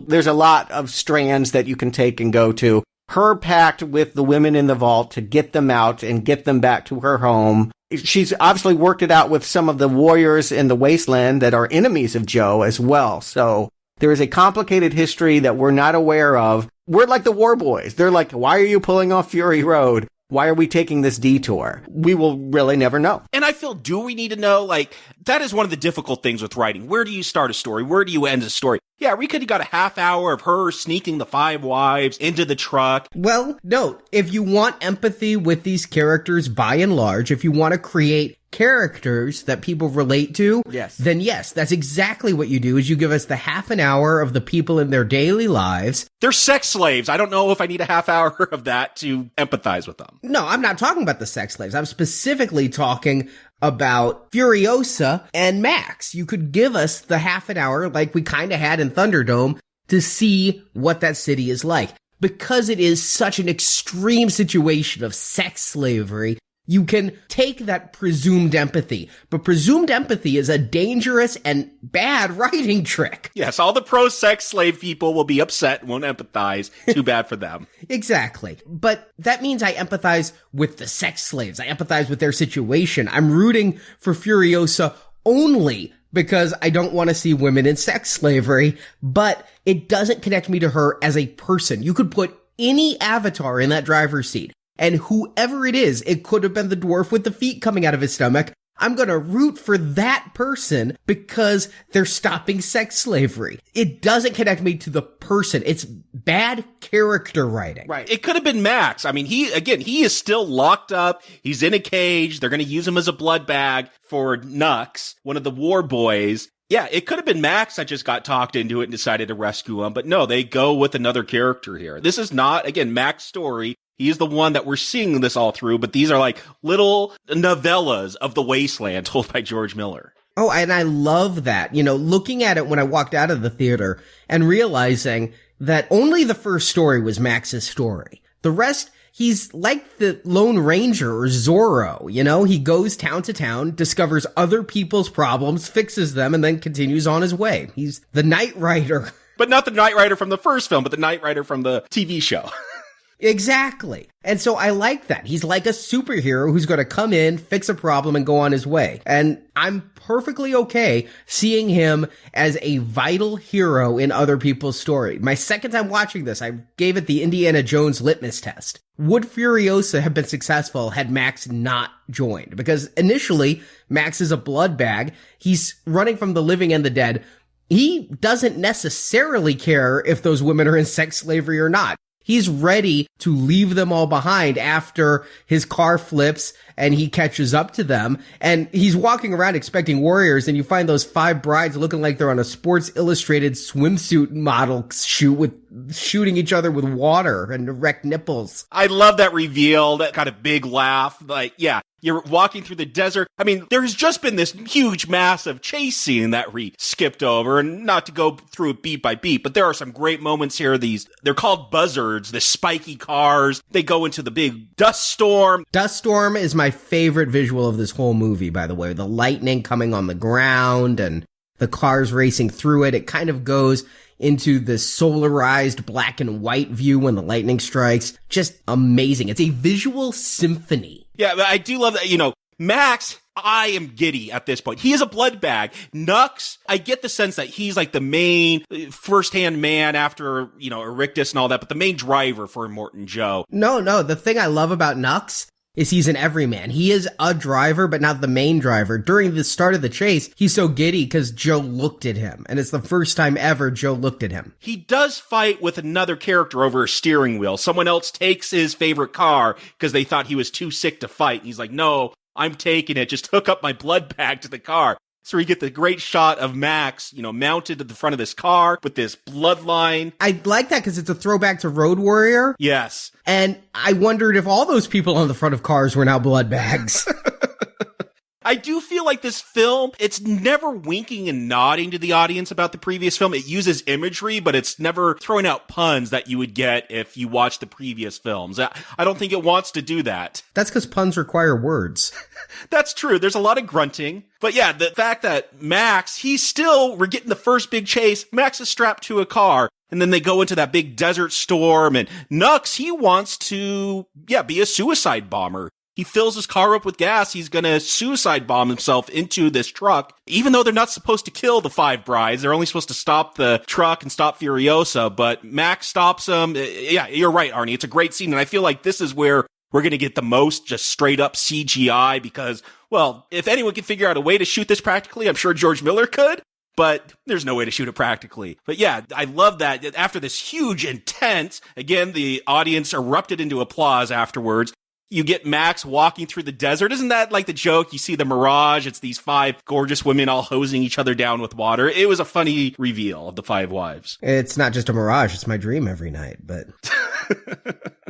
there's a lot of strands that you can take and go to. Her pact with the women in the vault to get them out and get them back to her home. She's obviously worked it out with some of the warriors in the wasteland that are enemies of Joe as well. So there is a complicated history that we're not aware of. We're like the war boys. They're like, why are you pulling off Fury Road? Why are we taking this detour? We will really never know. And I feel, do we need to know? That is one of the difficult things with writing. Where do you start a story? Where do you end a story? Yeah, we could have got a half hour of her sneaking the 5 wives into the truck. Well, no, if you want empathy with these characters by and large, if you want to create characters that people relate to, then yes, that's exactly what you do, is you give us the half an hour of the people in their daily lives. They're sex slaves. I don't know if I need a half hour of that to empathize with them. No, I'm not talking about the sex slaves. I'm specifically talking about Furiosa and Max. You could give us the half an hour like we kind of had in Thunderdome to see what that city is like. Because it is such an extreme situation of sex slavery, You can take that presumed empathy, but presumed empathy is a dangerous and bad writing trick. Yes, all the pro-sex slave people will be upset and won't empathize. Too bad for them. Exactly. But that means I empathize with the sex slaves. I empathize with their situation. I'm rooting for Furiosa only because I don't want to see women in sex slavery, but it doesn't connect me to her as a person. You could put any avatar in that driver's seat, and whoever it is, it could have been the dwarf with the feet coming out of his stomach. I'm going to root for that person because they're stopping sex slavery. It doesn't connect me to the person. It's bad character writing. Right. It could have been Max. I mean, he is still locked up. He's in a cage. They're going to use him as a blood bag for Nux, one of the war boys. Yeah, it could have been Max that just got talked into it and decided to rescue him. But no, they go with another character here. This is not, again, Max's story. He is the one that we're seeing this all through, but these are like little novellas of the wasteland told by George Miller. Oh, and I love that. You know, looking at it when I walked out of the theater and realizing that only the first story was Max's story. The rest, he's like the Lone Ranger or Zorro, you know? He goes town to town, discovers other people's problems, fixes them, and then continues on his way. He's the Knight Rider. But not the Knight Rider from the first film, but the Knight Rider from the TV show. Exactly. And so I like that. He's like a superhero who's going to come in, fix a problem, and go on his way. And I'm perfectly okay seeing him as a vital hero in other people's story. My second time watching this, I gave it the Indiana Jones litmus test. Would Furiosa have been successful had Max not joined? Because initially, Max is a blood bag. He's running from the living and the dead. He doesn't necessarily care if those women are in sex slavery or not. He's ready to leave them all behind after his car flips and he catches up to them. And he's walking around expecting warriors, and you find those 5 brides looking like they're on a Sports Illustrated swimsuit model shoot with shooting each other with water and erect nipples. I love that reveal, that kind of big laugh. Like, yeah, you're walking through the desert. I mean, there's just been this huge, massive chase scene that we skipped over, and not to go through it beat by beat, but there are some great moments here. They're called buzzards, the spiky cars. They go into the big dust storm. Dust storm is my favorite visual of this whole movie, by the way. The lightning coming on the ground and the cars racing through it. It kind of goes into the solarized black and white view when the lightning strikes. Just amazing. It's a visual symphony. Yeah, but I do love that, you know, Max, I am giddy at this point. He is a blood bag. Nux, I get the sense that he's like the main first-hand man after, you know, Erictus and all that, but the main driver for Immortan Joe. No, the thing I love about Nux is he's an everyman. He is a driver, but not the main driver. During the start of the chase, he's so giddy because Joe looked at him, and it's the first time ever Joe looked at him. He does fight with another character over a steering wheel. Someone else takes his favorite car because they thought he was too sick to fight. He's like, no, I'm taking it. Just hook up my blood bag to the car. So we get the great shot of Max, you know, mounted to the front of this car with this bloodline. I like that because it's a throwback to Road Warrior. Yes. And I wondered if all those people on the front of cars were now blood bags. I do feel like this film, it's never winking and nodding to the audience about the previous film. It uses imagery, but it's never throwing out puns that you would get if you watched the previous films. I don't think it wants to do that. That's because puns require words. That's true. There's a lot of grunting. But yeah, the fact that Max, we're getting the first big chase. Max is strapped to a car. And then they go into that big desert storm. And Nux, he wants to, be a suicide bomber. He fills his car up with gas. He's going to suicide bomb himself into this truck. Even though they're not supposed to kill the 5 brides, they're only supposed to stop the truck and stop Furiosa. But Max stops him. Yeah, you're right, Arnie. It's a great scene. And I feel like this is where we're going to get the most just straight up CGI because, well, if anyone can figure out a way to shoot this practically, I'm sure George Miller could. But there's no way to shoot it practically. But yeah, I love that. After this huge, intense, again, the audience erupted into applause afterwards. You get Max walking through the desert. Isn't that like the joke? You see the mirage. It's these 5 gorgeous women all hosing each other down with water. It was a funny reveal of the 5 wives. It's not just a mirage. It's my dream every night, but...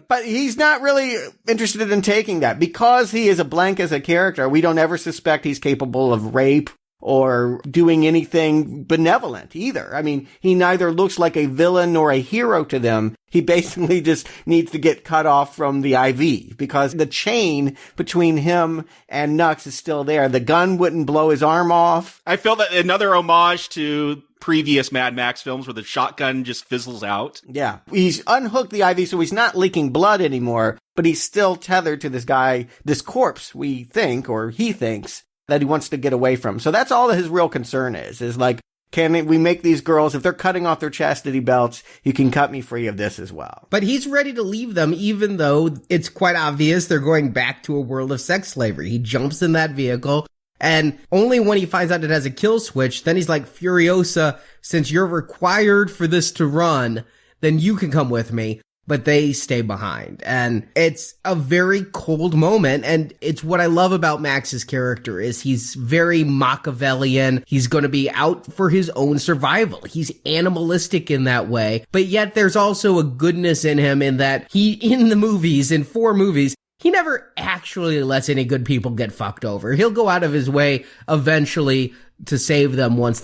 But he's not really interested in taking that. Because he is a blank as a character, we don't ever suspect he's capable of rape or doing anything benevolent either. I mean, he neither looks like a villain nor a hero to them. He basically just needs to get cut off from the IV because the chain between him and Nux is still there. The gun wouldn't blow his arm off. I feel that another homage to previous Mad Max films where the shotgun just fizzles out. Yeah. He's unhooked the IV, so he's not leaking blood anymore, but he's still tethered to this guy, this corpse, we think, or he thinks, that he wants to get away from. So that's all that his real concern is like, can we make these girls, if they're cutting off their chastity belts, you can cut me free of this as well. But he's ready to leave them, even though it's quite obvious they're going back to a world of sex slavery. He jumps in that vehicle, and only when he finds out it has a kill switch, then he's like, Furiosa, since you're required for this to run, then you can come with me. But they stay behind. And it's a very cold moment. And it's what I love about Max's character is he's very Machiavellian. He's going to be out for his own survival. He's animalistic in that way. But yet there's also a goodness in him in that in the movies, in 4 movies, he never actually lets any good people get fucked over. He'll go out of his way eventually to save them once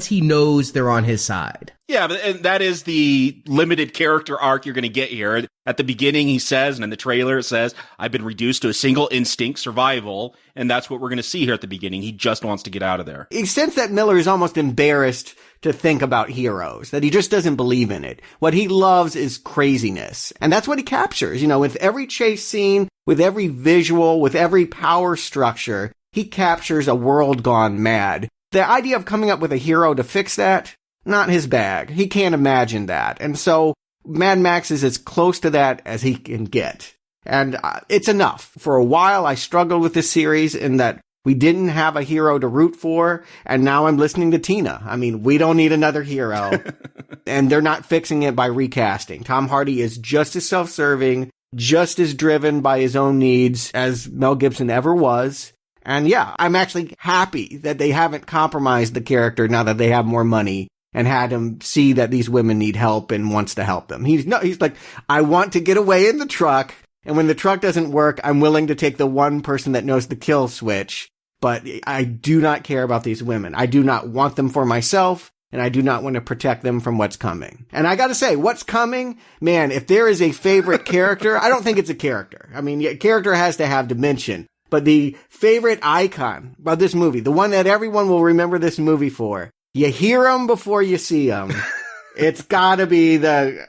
he knows they're on his side. Yeah, and that is the limited character arc you're going to get here. At the beginning, he says, and in the trailer it says, I've been reduced to a single instinct, survival, and that's what we're going to see here at the beginning. He just wants to get out of there. He sense that Miller is almost embarrassed to think about heroes, that he just doesn't believe in it. What he loves is craziness, and that's what he captures. You know, with every chase scene, with every visual, with every power structure, he captures a world gone mad. The idea of coming up with a hero to fix that, not his bag. He can't imagine that. And so Mad Max is as close to that as he can get. And it's enough. For a while, I struggled with this series in that we didn't have a hero to root for. And now I'm listening to Tina. I mean, we don't need another hero. And they're not fixing it by recasting. Tom Hardy is just as self-serving, just as driven by his own needs as Mel Gibson ever was. And yeah, I'm actually happy that they haven't compromised the character now that they have more money and had him see that these women need help and wants to help them. He's like, I want to get away in the truck. And when the truck doesn't work, I'm willing to take the one person that knows the kill switch. But I do not care about these women. I do not want them for myself. And I do not want to protect them from what's coming. And I gotta say, what's coming? Man, if there is a favorite character, I don't think it's a character. I mean, a character has to have dimension. But the favorite icon of this movie, the one that everyone will remember this movie for, you hear him before you see him. It's gotta be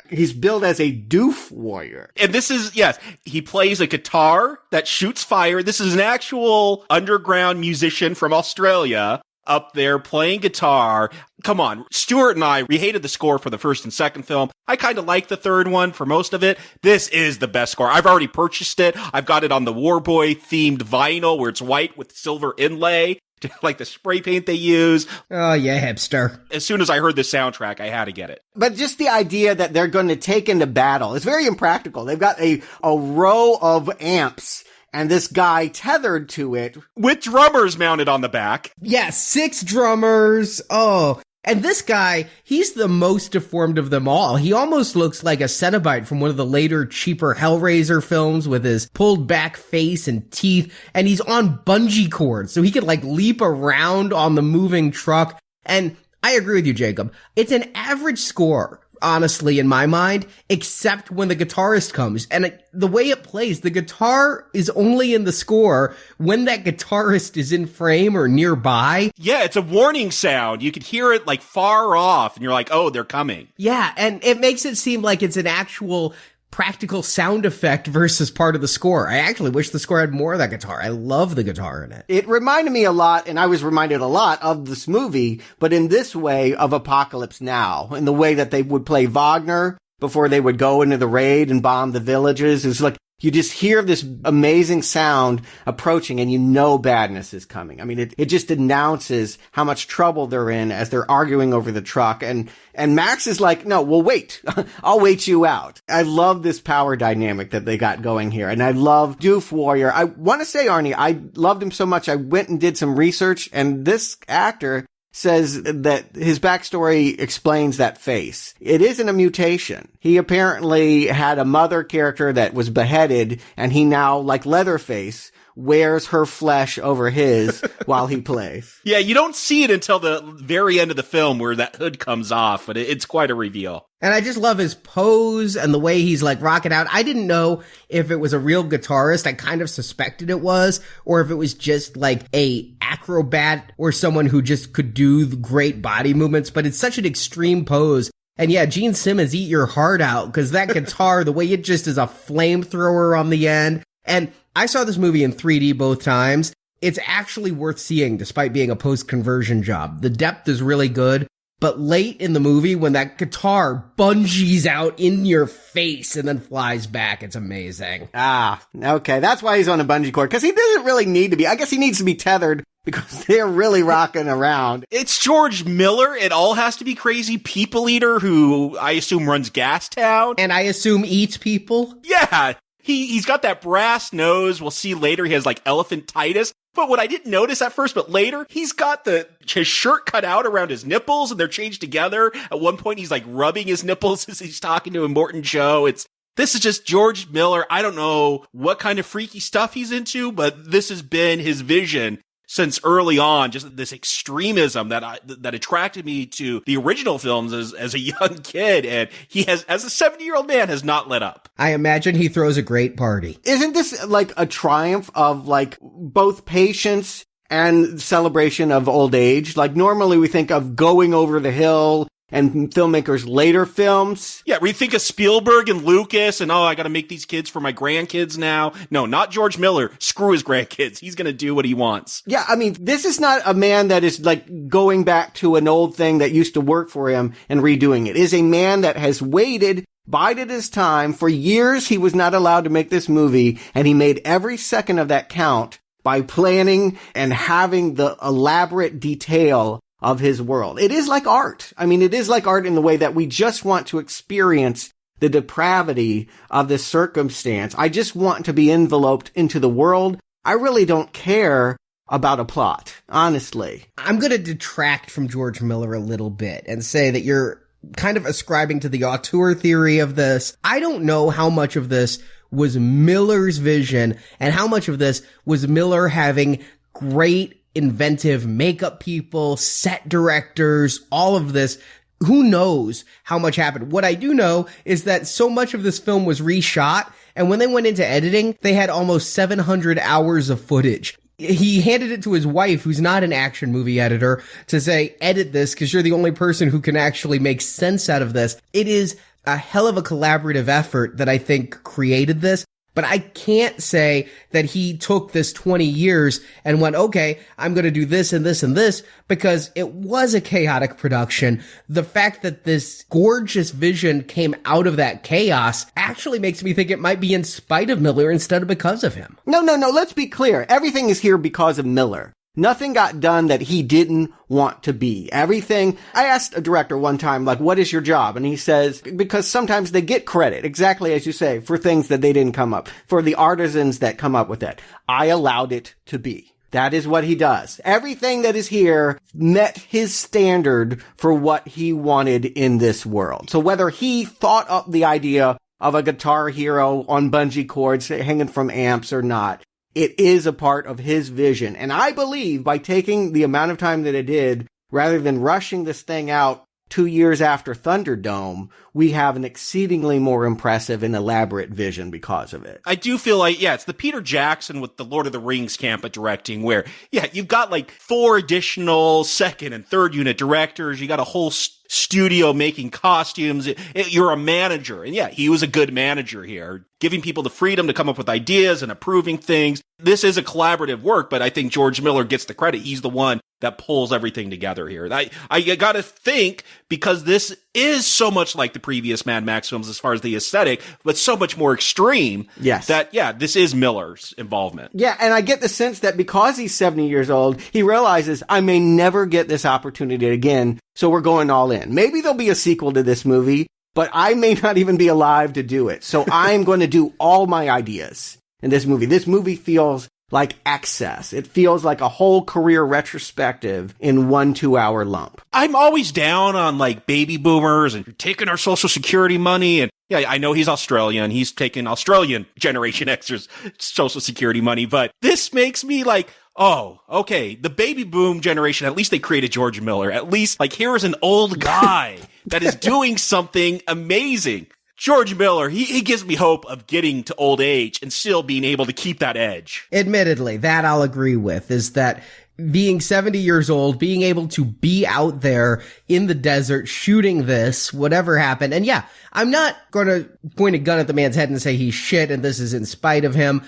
he's billed as a doof warrior. And this is, yes, he plays a guitar that shoots fire. This is an actual underground musician from Australia up there playing guitar. Come on, Stuart and I, we hated the score for the first and second film. I kind of like the third one for most of it. This is the best score. I've already purchased it. I've got it on the Warboy themed vinyl where it's white with silver inlay, like the spray paint they use. Oh, yeah, hipster. As soon as I heard the soundtrack, I had to get it. But just the idea that they're going to take into battle is very impractical. They've got a row of amps and this guy tethered to it. With drummers mounted on the back. Yeah, 6 drummers. Oh, and this guy, he's the most deformed of them all. He almost looks like a Cenobite from one of the later, cheaper Hellraiser films with his pulled back face and teeth. And he's on bungee cords, so he could like leap around on the moving truck. And I agree with you, Jacob. It's an average score, honestly, in my mind, except when the guitarist comes. And the way it plays, the guitar is only in the score when that guitarist is in frame or nearby. Yeah, it's a warning sound. You could hear it like far off, and you're like, oh, they're coming. Yeah, and it makes it seem like it's an actual practical sound effect versus part of the score. I actually wish the score had more of that guitar. I love the guitar in it. It reminded me a lot, and I was reminded a lot of this movie, but in this way of Apocalypse Now, in the way that they would play Wagner before they would go into the raid and bomb the villages. It's like you just hear this amazing sound approaching and you know badness is coming. I mean, it just announces how much trouble they're in as they're arguing over the truck. And Max is like, no, well, wait. I'll wait you out. I love this power dynamic that they got going here. And I love Doof Warrior. I want to say, Arnie, I loved him so much. I went and did some research, and this actor says that his backstory explains that face. It isn't a mutation. He apparently had a mother character that was beheaded, and he now, like Leatherface, wears her flesh over his while he plays. Yeah, you don't see it until the very end of the film where that hood comes off, but it's quite a reveal. And I just love his pose and the way he's like rocking out. I didn't know if it was a real guitarist. I kind of suspected it was, or if it was just like a acrobat or someone who just could do the great body movements, but it's such an extreme pose. And yeah, Gene Simmons, eat your heart out, because that guitar, the way it just is a flamethrower on the end. And I saw this movie in 3D both times. It's actually worth seeing despite being a post-conversion job. The depth is really good. But late in the movie, when that guitar bungees out in your face and then flies back, it's amazing. Ah, okay. That's why he's on a bungee cord, because he doesn't really need to be. I guess he needs to be tethered because they're really rocking around. It's George Miller. It all has to be crazy people eater who I assume runs Gastown. And I assume eats people? Yeah. He's got that brass nose. We'll see later he has like elephantitis. But what I didn't notice at first, but later, he's got his shirt cut out around his nipples and they're changed together. At one point, he's like rubbing his nipples as he's talking to Immortan Joe. This is just George Miller. I don't know what kind of freaky stuff he's into, but this has been his vision since early on, just this extremism that attracted me to the original films as a young kid. And he has, as a 70-year-old man, has not let up. I imagine he throws a great party. Isn't this like a triumph of like both patience and celebration of old age? Like normally we think of going over the hill and filmmakers' later films. Yeah, we think of Spielberg and Lucas and, I gotta make these kids for my grandkids now. No, not George Miller. Screw his grandkids. He's gonna do what he wants. Yeah, I mean, this is not a man that is like going back to an old thing that used to work for him and redoing it. It is a man that has waited, bided his time. For years, he was not allowed to make this movie, and he made every second of that count by planning and having the elaborate detail of his world. It is like art. I mean, it is like art in the way that we just want to experience the depravity of this circumstance. I just want to be enveloped into the world. I really don't care about a plot, honestly. I'm going to detract from George Miller a little bit and say that you're kind of ascribing to the auteur theory of this. I don't know how much of this was Miller's vision and how much of this was Miller having great inventive makeup people, set directors, all of this. Who knows how much happened? What I do know is that so much of this film was reshot, and when they went into editing, they had almost 700 hours of footage. He handed it to his wife, who's not an action movie editor, to say, edit this, because you're the only person who can actually make sense out of this. It is a hell of a collaborative effort that I think created this. But I can't say that he took this 20 years and went, okay, I'm going to do this and this and this, because it was a chaotic production. The fact that this gorgeous vision came out of that chaos actually makes me think it might be in spite of Miller instead of because of him. No. Let's be clear. Everything is here because of Miller. Nothing got done that he didn't want to be. Everything. I asked a director one time, like, what is your job? And he says, because sometimes they get credit, exactly as you say, for things that they didn't come up, for the artisans that come up with it. I allowed it to be. That is what he does. Everything that is here met his standard for what he wanted in this world. So whether he thought up the idea of a guitar hero on bungee cords hanging from amps or not, it is a part of his vision. And I believe by taking the amount of time that it did, rather than rushing this thing out 2 years after Thunderdome, we have an exceedingly more impressive and elaborate vision because of it. I do feel like, it's the Peter Jackson with the Lord of the Rings camp at directing where, you've got like 4 additional second and third unit directors. You got a whole studio making costumes. You're a manager. And he was a good manager here, giving people the freedom to come up with ideas and approving things. This is a collaborative work, but I think George Miller gets the credit. He's the one that pulls everything together here. I gotta think, because this is so much like the previous Mad Max films as far as the aesthetic, but so much more extreme. Yes. That, this is Miller's involvement. Yeah, and I get the sense that because he's 70 years old, he realizes I may never get this opportunity again, so we're going all in. Maybe there'll be a sequel to this movie, but I may not even be alive to do it. So I'm going to do all my ideas in this movie. This movie feels like excess. It feels like a whole career retrospective in 1 2-hour lump. I'm always down on like baby boomers and taking our social security money. And yeah, I know he's Australian. He's taking Australian Generation X's social security money. But this makes me like, oh, okay. The baby boom generation, at least they created George Miller. At least like here is an old guy that is doing something amazing. George Miller, he gives me hope of getting to old age and still being able to keep that edge. Admittedly, that I'll agree with, is that being 70 years old, being able to be out there in the desert shooting this, whatever happened. And yeah, I'm not going to point a gun at the man's head and say he's shit and this is in spite of him.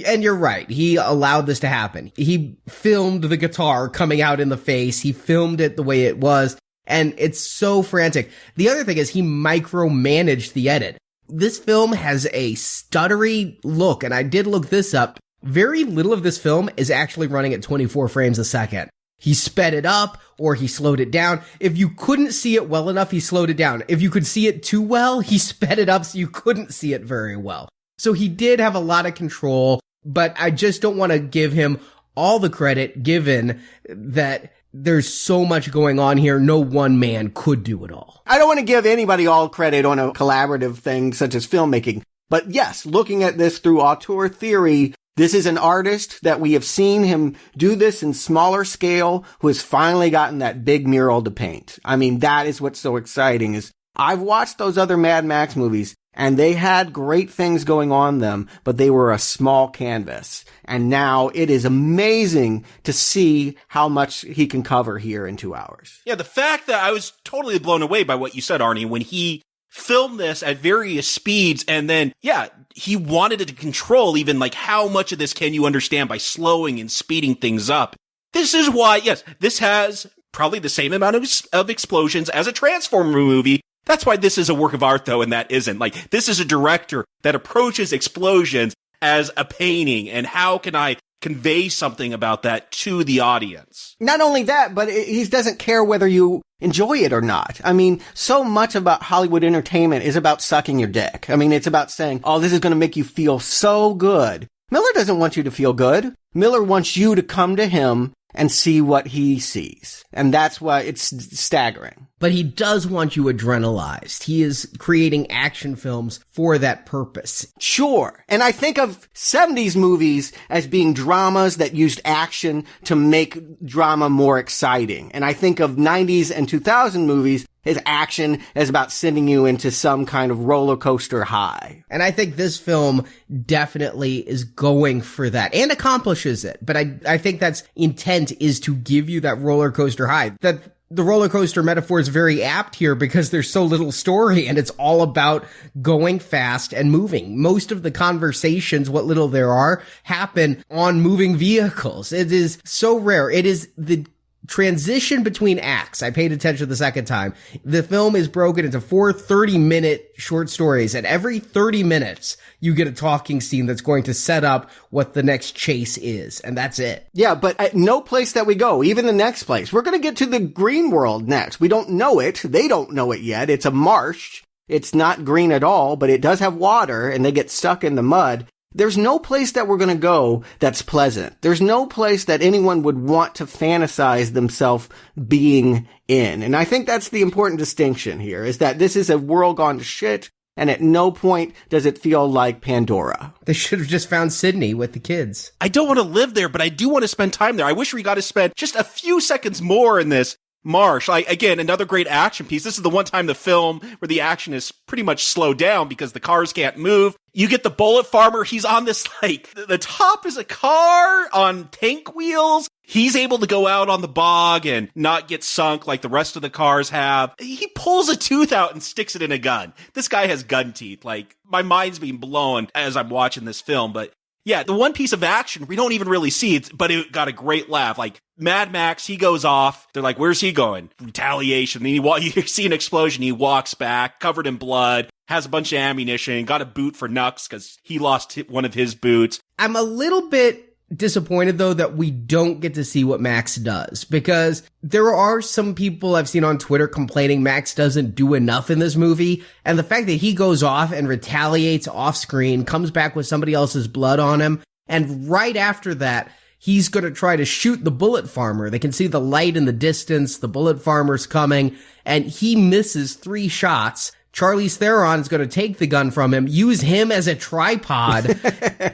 And you're right. He allowed this to happen. He filmed the guitar coming out in the face. He filmed it the way it was. And it's so frantic. The other thing is he micromanaged the edit. This film has a stuttery look, and I did look this up. Very little of this film is actually running at 24 frames a second. He sped it up or he slowed it down. If you couldn't see it well enough, he slowed it down. If you could see it too well, he sped it up so you couldn't see it very well. So he did have a lot of control, but I just don't want to give him all the credit given that there's so much going on here. No one man could do it all. I don't want to give anybody all credit on a collaborative thing such as filmmaking. But yes, looking at this through auteur theory, this is an artist that we have seen him do this in smaller scale, who has finally gotten that big mural to paint. I mean, that is what's so exciting is I've watched those other Mad Max movies and they had great things going on them, but they were a small canvas. And now it is amazing to see how much he can cover here in 2 hours. Yeah, the fact that I was totally blown away by what you said, Arnie, when he filmed this at various speeds and then, yeah, he wanted it to control even like how much of this can you understand by slowing and speeding things up. This is why, yes, this has probably the same amount of explosions as a Transformer movie. That's why this is a work of art, though, and that isn't. Like, this is a director that approaches explosions as a painting, and how can I convey something about that to the audience? Not only that, but he doesn't care whether you enjoy it or not. I mean, so much about Hollywood entertainment is about sucking your dick. I mean, it's about saying, oh, this is going to make you feel so good. Miller doesn't want you to feel good. Miller wants you to come to him and see what he sees. And that's why it's staggering. But he does want you adrenalized. He is creating action films for that purpose. Sure. And I think of 70s movies as being dramas that used action to make drama more exciting. And I think of 90s and 2000 movies as action as about sending you into some kind of roller coaster high. And I think this film definitely is going for that and accomplishes it. But I think that's intent is to give you that roller coaster high. That the roller coaster metaphor is very apt here because there's so little story and it's all about going fast and moving. Most of the conversations, what little there are, happen on moving vehicles. It is so rare. It is the transition between acts. I paid attention the second time. The film is broken into 4 30-minute short stories, and every 30 minutes you get a talking scene that's going to set up what the next chase is, and that's it. Yeah, but at no place that we go, even the next place. We're going to get to the green world next. We don't know it. They don't know it yet. It's a marsh. It's not green at all, but it does have water, and they get stuck in the mud. There's no place that we're going to go that's pleasant. There's no place that anyone would want to fantasize themselves being in. And I think that's the important distinction here, is that this is a world gone to shit, and at no point does it feel like Pandora. They should have just found Sydney with the kids. I don't want to live there, but I do want to spend time there. I wish we got to spend just a few seconds more in this marsh. Like, again, another great action piece. This is the one time the film where the action is pretty much slowed down because the cars can't move. You get the bullet farmer. He's on this, like, the top is a car on tank wheels. He's able to go out on the bog and not get sunk like the rest of the cars have. He pulls a tooth out and sticks it in a gun. This guy has gun teeth. Like, my mind's being blown as I'm watching this film, but yeah, the one piece of action we don't even really see, but it got a great laugh. Like, Mad Max, he goes off. They're like, where's he going? Retaliation. And you see an explosion. He walks back, covered in blood, has a bunch of ammunition, got a boot for Nux because he lost one of his boots. I'm a little bit disappointed, though, that we don't get to see what Max does, because there are some people I've seen on Twitter complaining Max doesn't do enough in this movie, and the fact that he goes off and retaliates off screen, comes back with somebody else's blood on him, And right after that, he's going to try to shoot the bullet farmer. They can see the light in the distance. The bullet farmer's coming, and he misses 3 shots. Charlize Theron's going to take the gun from him, use him as a tripod,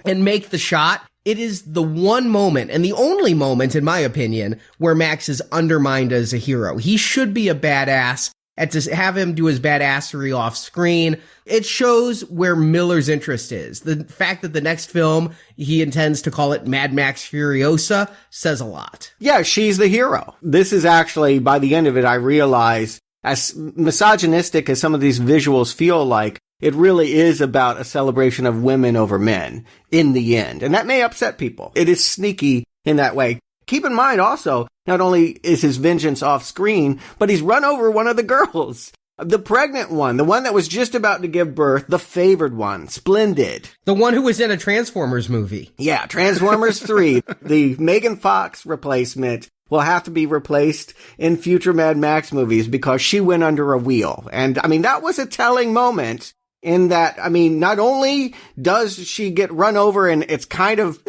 and make the shot. It is the one moment, and the only moment, in my opinion, where Max is undermined as a hero. He should be a badass, and to have him do his badassery off screen, it shows where Miller's interest is. The fact that the next film, he intends to call it Mad Max Furiosa, says a lot. Yeah, she's the hero. This is actually, by the end of it, I realize, as misogynistic as some of these visuals feel like, it really is about a celebration of women over men in the end. And that may upset people. It is sneaky in that way. Keep in mind also, not only is his vengeance off screen, but he's run over one of the girls. The pregnant one, the one that was just about to give birth, the favored one, Splendid. The one who was in a Transformers movie. Yeah, Transformers 3, the Megan Fox replacement will have to be replaced in future Mad Max movies because she went under a wheel. And I mean, that was a telling moment. In that, I mean, not only does she get run over and it's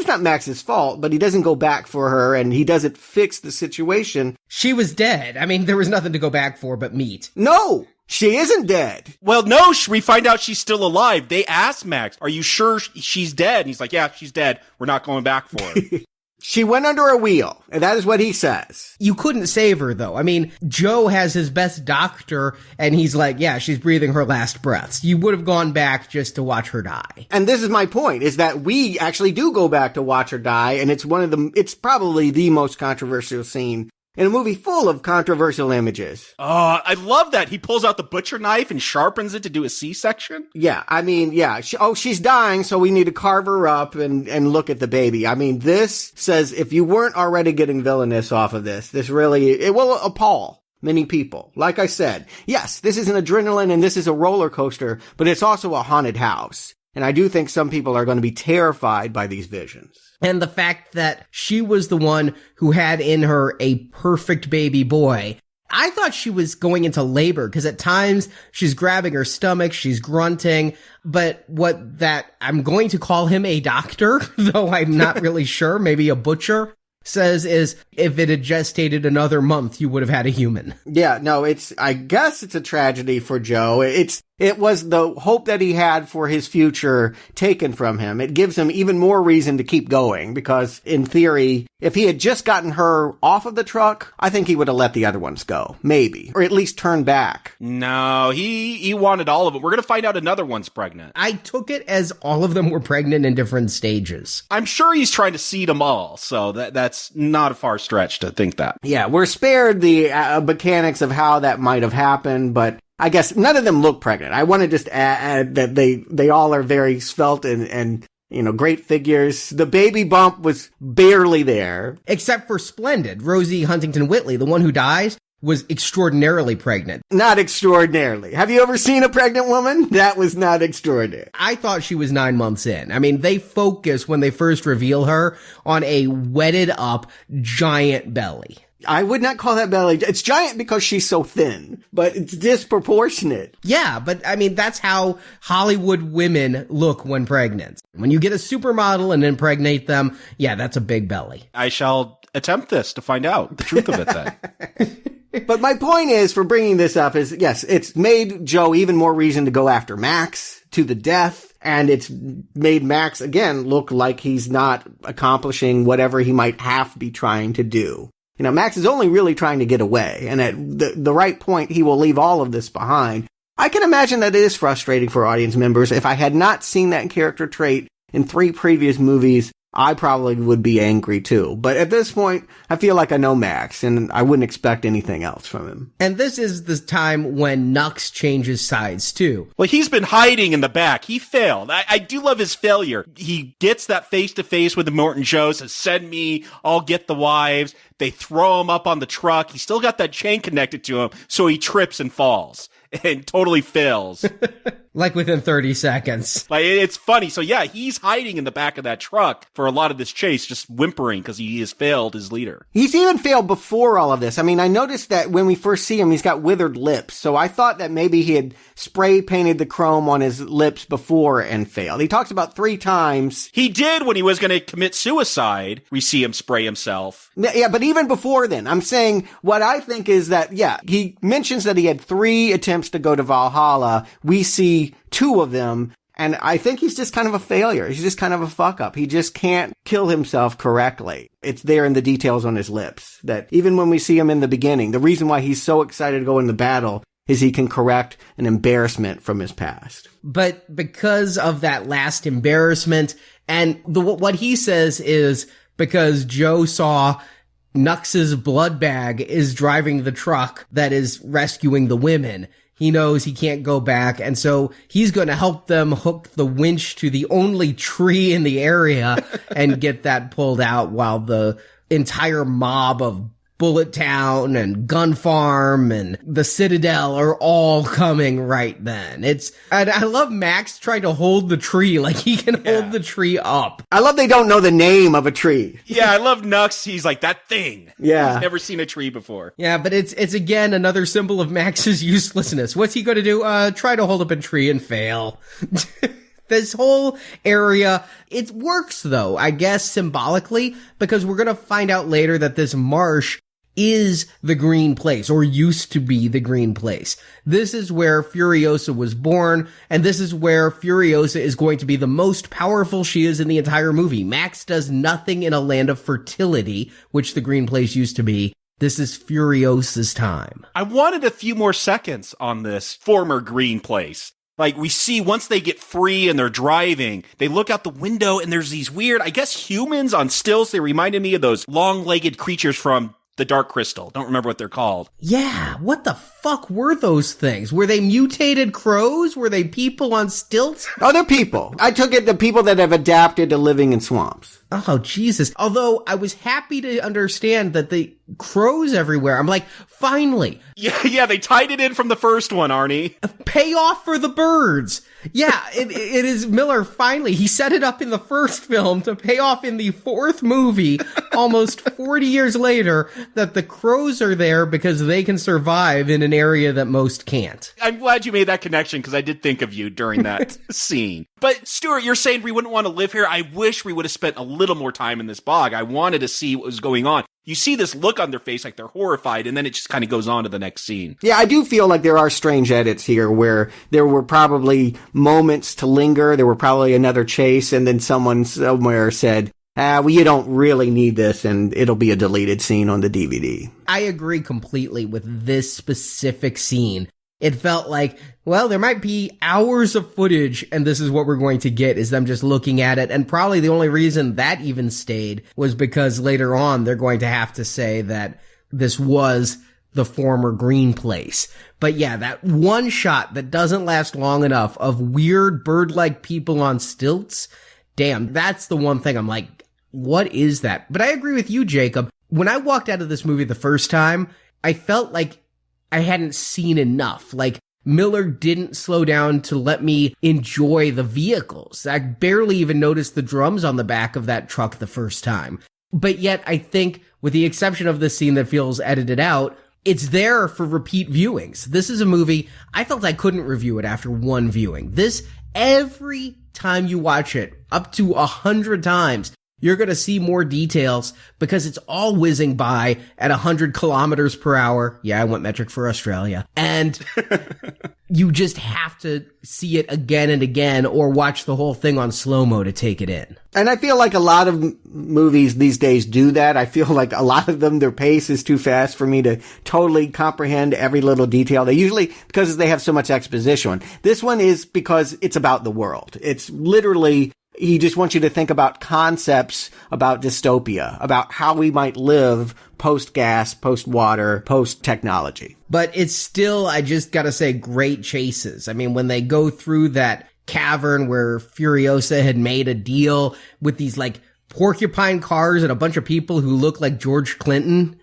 not Max's fault, but he doesn't go back for her and he doesn't fix the situation. She was dead. I mean, there was nothing to go back for but meat. No, she isn't dead. Well, no, we find out she's still alive. They ask Max, are you sure she's dead? And he's like, yeah, she's dead. We're not going back for her. She went under a wheel, and that is what he says. You couldn't save her, though. I mean, Joe has his best doctor, and he's like, yeah, she's breathing her last breaths. You would have gone back just to watch her die. And this is my point, is that we actually do go back to watch her die, and it's probably the most controversial scene in a movie full of controversial images. Oh, I love that. He pulls out the butcher knife and sharpens it to do a C-section. Yeah, I mean, yeah. She's dying, so we need to carve her up and look at the baby. I mean, this says if you weren't already getting villainous off of this really, it will appall many people. Like I said, yes, this is an adrenaline and this is a roller coaster, but it's also a haunted house. And I do think some people are going to be terrified by these visions. And the fact that she was the one who had in her a perfect baby boy. I thought she was going into labor because at times she's grabbing her stomach, she's grunting, but I'm going to call him a doctor, though I'm not really sure, maybe a butcher, says is if it had gestated another month, you would have had a human. Yeah, no, I guess it's a tragedy for Joe. It was the hope that he had for his future taken from him. It gives him even more reason to keep going because, in theory, if he had just gotten her off of the truck, I think he would have let the other ones go. Maybe. Or at least turn back. No, he wanted all of them. We're going to find out another one's pregnant. I took it as all of them were pregnant in different stages. I'm sure he's trying to seed them all, so that's not a far stretch to think that. Yeah, we're spared the mechanics of how that might have happened, but I guess none of them look pregnant. I want to just add that they all are very svelte and great figures. The baby bump was barely there. Except for Splendid. Rosie Huntington-Whiteley, the one who dies, was extraordinarily pregnant. Not extraordinarily. Have you ever seen a pregnant woman? That was not extraordinary. I thought she was 9 months in. I mean, they focus when they first reveal her on a wetted up giant belly. I would not call that belly. It's giant because she's so thin, but it's disproportionate. Yeah, but I mean, that's how Hollywood women look when pregnant. When you get a supermodel and impregnate them, yeah, that's a big belly. I shall attempt this to find out the truth of it then. But my point is, for bringing this up is, yes, it's made Joe even more reason to go after Max to the death. And it's made Max, again, look like he's not accomplishing whatever he might have to be trying to do. Max is only really trying to get away, and at the right point, he will leave all of this behind. I can imagine that it is frustrating for audience members. If I had not seen that character trait in 3 previous movies, I probably would be angry too. But at this point, I feel like I know Max, and I wouldn't expect anything else from him. And this is the time when Nux changes sides too. Well, he's been hiding in the back. He failed. I do love his failure. He gets that face-to-face with the Morton Joe, says, send me, I'll get the wives. They throw him up on the truck. He's still got that chain connected to him, so he trips and falls and totally fails. Like within 30 seconds. Like, it's funny. So yeah, he's hiding in the back of that truck for a lot of this chase, just whimpering because he has failed his leader. He's even failed before all of this. I mean, I noticed that when we first see him, he's got withered lips. So I thought that maybe he had spray painted the chrome on his lips before and failed. He talks about 3 times. He did when he was going to commit suicide. We see him spray himself. Yeah, but even before then, I'm saying what I think is that, yeah, he mentions that he had 3 attempts to go to Valhalla. We see 2 of them. And I think he's just kind of a failure. He's just kind of a fuck up. He just can't kill himself correctly. It's there in the details on his lips that even when we see him in the beginning, the reason why he's so excited to go into battle is he can correct an embarrassment from his past. But because of that last embarrassment, and what he says is because Joe saw Nux's blood bag is driving the truck that is rescuing the women, he knows he can't go back, and so he's going to help them hook the winch to the only tree in the area and get that pulled out while the entire mob of Bullet Town and Gun Farm and the Citadel are all coming right then. And I love Max trying to hold the tree like he can hold the tree up. I love they don't know the name of a tree. Yeah, I love Nux. He's like, that thing. Yeah. He's never seen a tree before. Yeah, but it's again another symbol of Max's uselessness. What's he going to do? Try to hold up a tree and fail. This whole area, it works though, I guess symbolically, because we're going to find out later that this marsh is the green place, or used to be the green place. This is where Furiosa was born, and this is where Furiosa is going to be the most powerful she is in the entire movie. Max does nothing in a land of fertility, which the green place used to be. This is Furiosa's time. I wanted a few more seconds on this former green place. Like, we see once they get free and they're driving, they look out the window and there's these weird, I guess, humans on stilts. They reminded me of those long-legged creatures from The Dark Crystal. Don't remember what they're called. Yeah, what the fuck were those things? Were they mutated crows? Were they people on stilts? Oh, they're people. I took it the people that have adapted to living in swamps. Oh, Jesus. Although I was happy to understand that the crows everywhere. I'm like, finally. Yeah, they tied it in from the first one, Arnie. Pay off for the birds. Yeah, it is Miller finally. He set it up in the first film to pay off in the 4th movie, almost 40 years later, that the crows are there because they can survive in an area that most can't. I'm glad you made that connection because I did think of you during that scene. But Stuart, you're saying we wouldn't want to live here. I wish we would have spent a little more time in this bog. I wanted to see what was going on. You see this look on their face like they're horrified, and then it just kind of goes on to the next scene. Yeah, I do feel like there are strange edits here where there were probably moments to linger. There were probably another chase, and then someone somewhere said, well, you don't really need this, and it'll be a deleted scene on the DVD. I agree completely with this specific scene. It felt like, well, there might be hours of footage, and this is what we're going to get, is them just looking at it. And probably the only reason that even stayed was because later on they're going to have to say that this was the former green place. But yeah, that one shot that doesn't last long enough of weird bird-like people on stilts, damn, that's the one thing I'm like, what is that? But I agree with you, Jacob. When I walked out of this movie the first time, I felt like I hadn't seen enough. Like, Miller didn't slow down to let me enjoy the vehicles. I barely even noticed the drums on the back of that truck the first time. But yet, I think, with the exception of this scene that feels edited out, it's there for repeat viewings. This is a movie, I felt I couldn't review it after one viewing. This, every time you watch it, up to 100 times, you're going to see more details because it's all whizzing by at 100 kilometers per hour. Yeah, I went metric for Australia. And you just have to see it again and again or watch the whole thing on slow-mo to take it in. And I feel like a lot of movies these days do that. I feel like a lot of them, their pace is too fast for me to totally comprehend every little detail. They usually, because they have so much exposition. This one is because it's about the world. It's literally, he just wants you to think about concepts about dystopia, about how we might live post-gas, post-water, post-technology. But it's still, I just gotta say, great chases. I mean, when they go through that cavern where Furiosa had made a deal with these, like, porcupine cars and a bunch of people who look like George Clinton.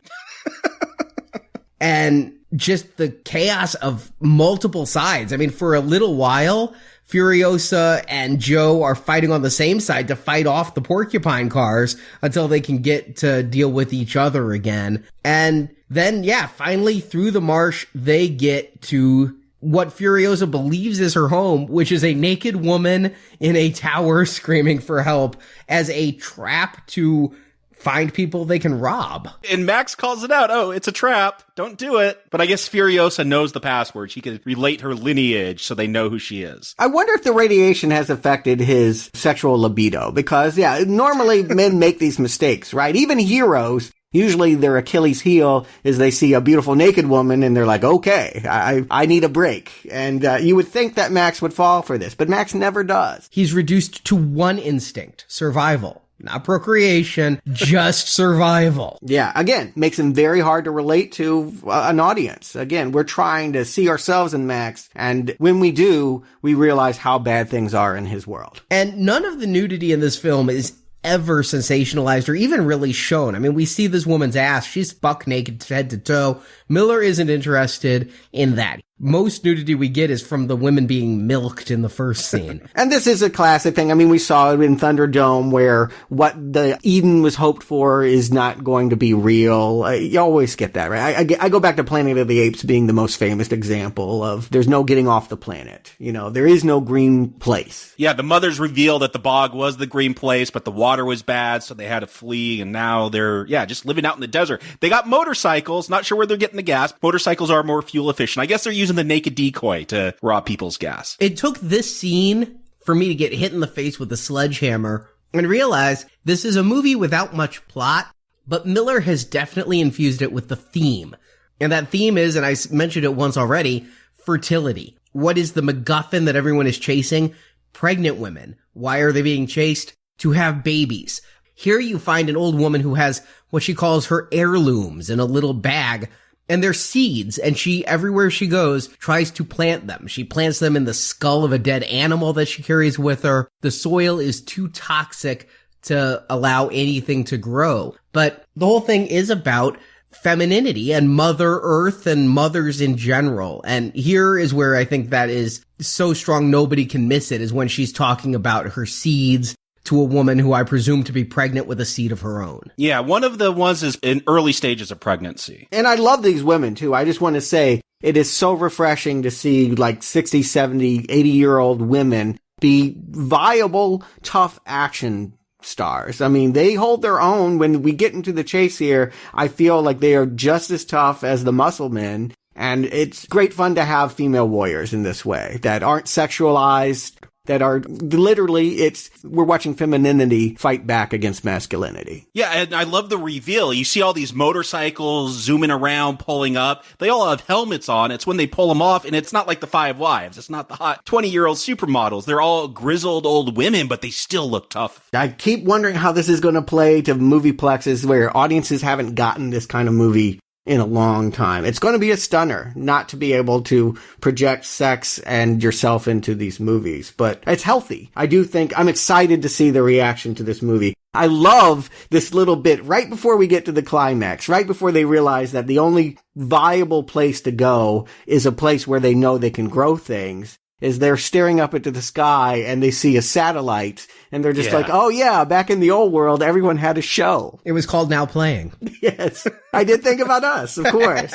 And just the chaos of multiple sides. I mean, for a little while, Furiosa and Joe are fighting on the same side to fight off the porcupine cars until they can get to deal with each other again. And then, finally through the marsh, they get to what Furiosa believes is her home, which is a naked woman in a tower screaming for help as a trap to find people they can rob. And Max calls it out. Oh, it's a trap. Don't do it. But I guess Furiosa knows the password. She can relate her lineage so they know who she is. I wonder if the radiation has affected his sexual libido because, normally men make these mistakes, right? Even heroes, usually their Achilles heel is they see a beautiful naked woman and they're like, okay, I need a break. And you would think that Max would fall for this, but Max never does. He's reduced to one instinct, survival. Not procreation, just survival. Yeah, again, makes him very hard to relate to an audience. Again, we're trying to see ourselves in Max, and when we do, we realize how bad things are in his world. And none of the nudity in this film is ever sensationalized or even really shown. I mean, we see this woman's ass. She's buck naked head to toe. Miller isn't interested in that. Most nudity we get is from the women being milked in the first scene. And this is a classic thing. I mean, we saw it in Thunderdome where what the Eden was hoped for is not going to be real. You always get that, right? I go back to Planet of the Apes being the most famous example of there's no getting off the planet. You know, there is no green place. Yeah, the mothers reveal that the bog was the green place, but the water was bad, so they had to flee, and now they're, just living out in the desert. They got motorcycles, not sure where they're getting the gas. Motorcycles are more fuel efficient. I guess they're using the naked decoy to rob people's gas. It took this scene for me to get hit in the face with a sledgehammer and realize this is a movie without much plot, but Miller has definitely infused it with the theme. And that theme is, and I mentioned it once already, fertility. What is the MacGuffin that everyone is chasing? Pregnant women. Why are they being chased? To have babies. Here you find an old woman who has what she calls her heirlooms in a little bag, and they're seeds, and she, everywhere she goes, tries to plant them. She plants them in the skull of a dead animal that she carries with her. The soil is too toxic to allow anything to grow. But the whole thing is about femininity and Mother Earth and mothers in general. And here is where I think that is so strong nobody can miss it, is when she's talking about her seeds to a woman who I presume to be pregnant with a seed of her own. Yeah, one of the ones is in early stages of pregnancy. And I love these women, too. I just want to say it is so refreshing to see like 60, 70, 80-year-old women be viable, tough action stars. I mean, they hold their own. When we get into the chase here, I feel like they are just as tough as the muscle men. And it's great fun to have female warriors in this way that aren't sexualized, that are literally, we're watching femininity fight back against masculinity. Yeah, and I love the reveal. You see all these motorcycles zooming around, pulling up. They all have helmets on. It's when they pull them off, and it's not like the Five Wives. It's not the hot 20-year-old supermodels. They're all grizzled old women, but they still look tough. I keep wondering how this is going to play to movie plexes where audiences haven't gotten this kind of movie in a long time. It's going to be a stunner not to be able to project sex and yourself into these movies, but it's healthy. I do think I'm excited to see the reaction to this movie. I love this little bit right before we get to the climax, right before they realize that the only viable place to go is a place where they know they can grow things. Is they're staring up into the sky and they see a satellite and they're just like, oh yeah, back in the old world, everyone had a show. It was called Now Playing. Yes. I did think about us, of course.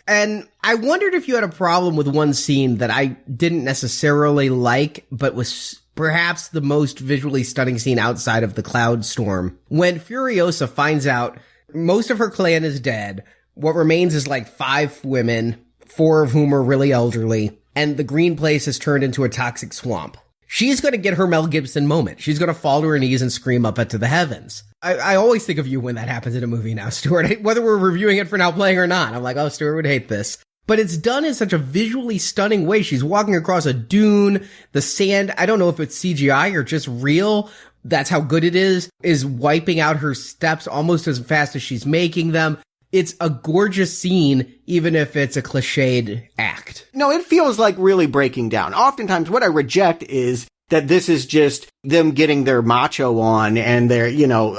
And I wondered if you had a problem with one scene that I didn't necessarily like, but was perhaps the most visually stunning scene outside of the cloud storm. When Furiosa finds out most of her clan is dead, what remains is like 5 women, 4 of whom are really elderly, and the green place has turned into a toxic swamp. She's going to get her Mel Gibson moment. She's going to fall to her knees and scream up into the heavens. I always think of you when that happens in a movie now, Stuart. Whether we're reviewing it for Now Playing or not, I'm like, oh, Stuart would hate this. But it's done in such a visually stunning way. She's walking across a dune. The sand, I don't know if it's CGI or just real. That's how good it is wiping out her steps almost as fast as she's making them. It's a gorgeous scene, even if it's a cliched act. No, it feels like really breaking down. Oftentimes what I reject is that this is just them getting their macho on and their,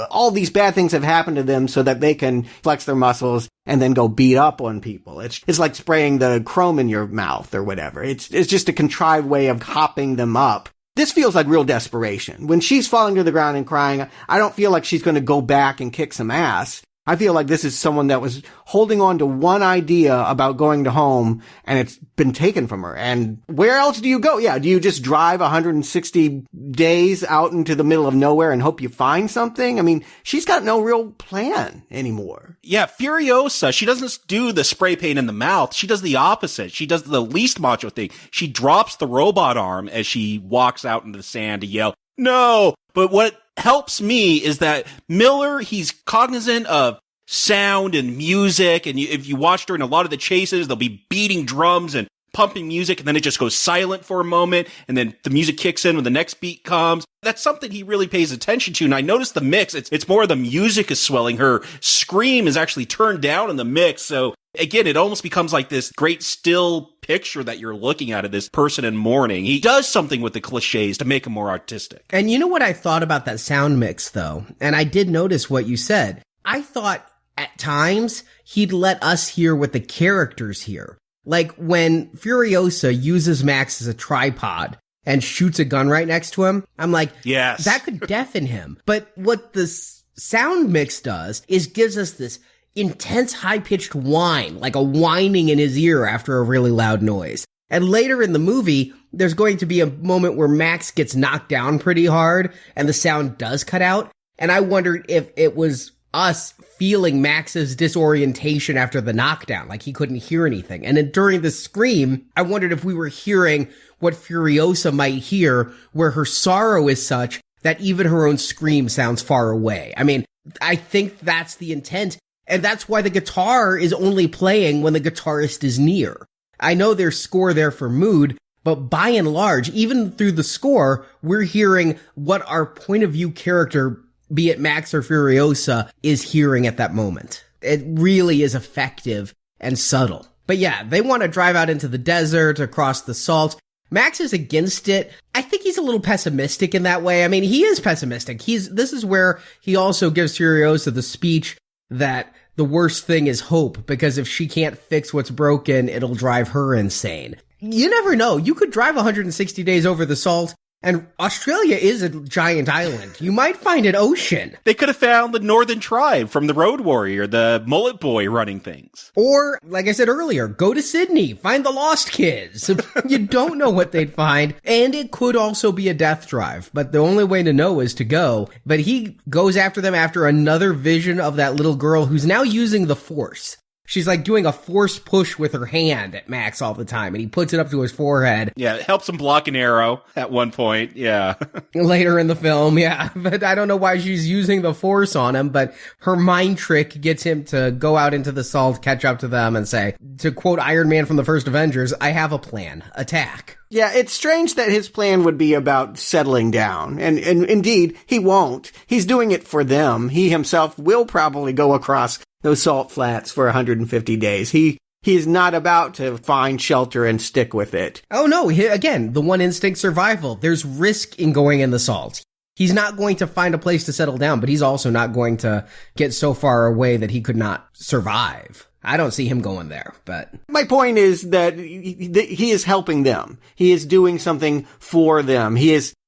all these bad things have happened to them so that they can flex their muscles and then go beat up on people. It's like spraying the chrome in your mouth or whatever. It's just a contrived way of hopping them up. This feels like real desperation. When she's falling to the ground and crying, I don't feel like she's going to go back and kick some ass. I feel like this is someone that was holding on to one idea about going to home and it's been taken from her. And where else do you go? Yeah. Do you just drive 160 days out into the middle of nowhere and hope you find something? I mean, she's got no real plan anymore. Yeah. Furiosa, she doesn't do the spray paint in the mouth. She does the opposite. She does the least macho thing. She drops the robot arm as she walks out into the sand to yell, "No!" But what helps me is that Miller, he's cognizant of sound and music. And if you watch during a lot of the chases, they'll be beating drums and pumping music. And then it just goes silent for a moment. And then the music kicks in when the next beat comes. That's something he really pays attention to. And I noticed the mix. It's more the music is swelling. Her scream is actually turned down in the mix. So again, it almost becomes like this great still picture that you're looking at of this person in mourning. He does something with the cliches to make him more artistic. And you know what I thought about that sound mix, though? And I did notice what you said. I thought at times he'd let us hear what the characters hear. Like when Furiosa uses Max as a tripod and shoots a gun right next to him, I'm like, yes, that could deafen him. But what the sound mix does is gives us this intense high-pitched whine, like a whining in his ear after a really loud noise. And later in the movie, there's going to be a moment where Max gets knocked down pretty hard and the sound does cut out. And I wondered if it was us feeling Max's disorientation after the knockdown, like he couldn't hear anything. And then during the scream, I wondered if we were hearing what Furiosa might hear, where her sorrow is such that even her own scream sounds far away. I mean, I think that's the intent. And that's why the guitar is only playing when the guitarist is near. I know there's score there for mood, but by and large, even through the score, we're hearing what our point of view character, be it Max or Furiosa, is hearing at that moment. It really is effective and subtle. But yeah, they want to drive out into the desert, across the salt. Max is against it. I think he's a little pessimistic in that way. I mean, he is pessimistic. This is where he also gives Furiosa the speech that the worst thing is hope, because if she can't fix what's broken, it'll drive her insane. You never know. You could drive 160 days over the salt, and Australia is a giant island. You might find an ocean. They could have found the Northern Tribe from the Road Warrior, the mullet boy running things. Or, like I said earlier, go to Sydney, find the lost kids. You don't know what they'd find. And it could also be a death drive, but the only way to know is to go. But he goes after them after another vision of that little girl who's now using the Force. She's like doing a force push with her hand at Max all the time, and he puts it up to his forehead. Yeah, it helps him block an arrow at one point, yeah. Later in the film, yeah. But I don't know why she's using the Force on him, but her mind trick gets him to go out into the salt, catch up to them, and say, to quote Iron Man from the first Avengers, "I have a plan. Attack." Yeah, it's strange that his plan would be about settling down. And indeed, he won't. He's doing it for them. He himself will probably go across those salt flats for 150 days. He is not about to find shelter and stick with it. Oh no, again, the one instinct, survival. There's risk in going in the salt. He's not going to find a place to settle down, but he's also not going to get so far away that he could not survive. I don't see him going there, but... My point is that he is helping them. He is doing something for them.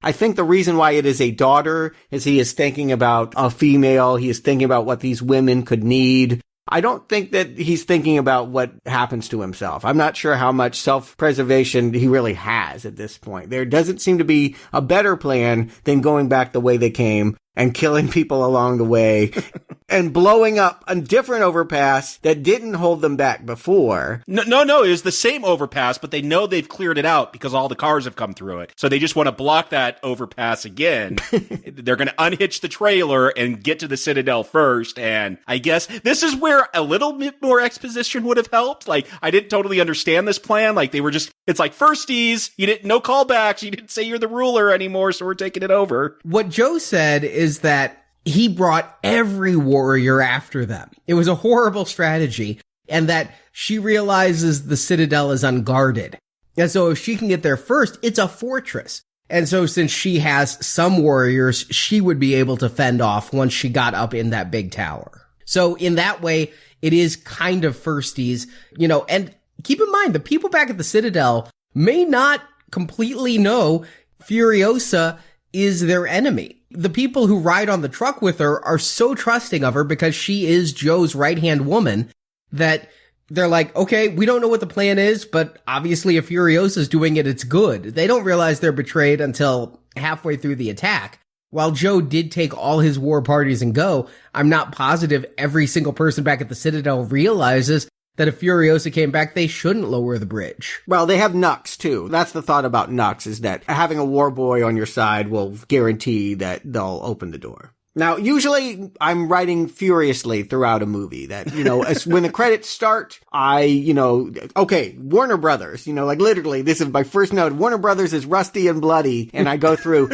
I think the reason why it is a daughter is he is thinking about a female. He is thinking about what these women could need. I don't think that he's thinking about what happens to himself. I'm not sure how much self-preservation he really has at this point. There doesn't seem to be a better plan than going back the way they came and killing people along the way and blowing up a different overpass that didn't hold them back before. No, it was the same overpass, but they know they've cleared it out because all the cars have come through it. So they just want to block that overpass again. They're going to unhitch the trailer and get to the Citadel first. And I guess this is where a little bit more exposition would have helped. Like, I didn't totally understand this plan. Like, they were just, it's like firsties. No callbacks. You didn't say you're the ruler anymore, so we're taking it over. What Joe said is that he brought every warrior after them. It was a horrible strategy, and that she realizes the Citadel is unguarded. And so if she can get there first, it's a fortress. And so since she has some warriors, she would be able to fend off once she got up in that big tower. So in that way, it is kind of firsties, and keep in mind, the people back at the Citadel may not completely know Furiosa is their enemy. The people who ride on the truck with her are so trusting of her because she is Joe's right-hand woman that they're like, okay, we don't know what the plan is, but obviously if Furiosa's doing it, it's good. They don't realize they're betrayed until halfway through the attack. While Joe did take all his war parties and go, I'm not positive every single person back at the Citadel realizes that if Furiosa came back, they shouldn't lower the bridge. Well, they have Nux, too. That's the thought about Nux, is that having a war boy on your side will guarantee that they'll open the door. Now, usually I'm writing furiously throughout a movie that, when the credits start, okay, Warner Brothers, like literally, this is my first note. Warner Brothers is rusty and bloody, and I go through.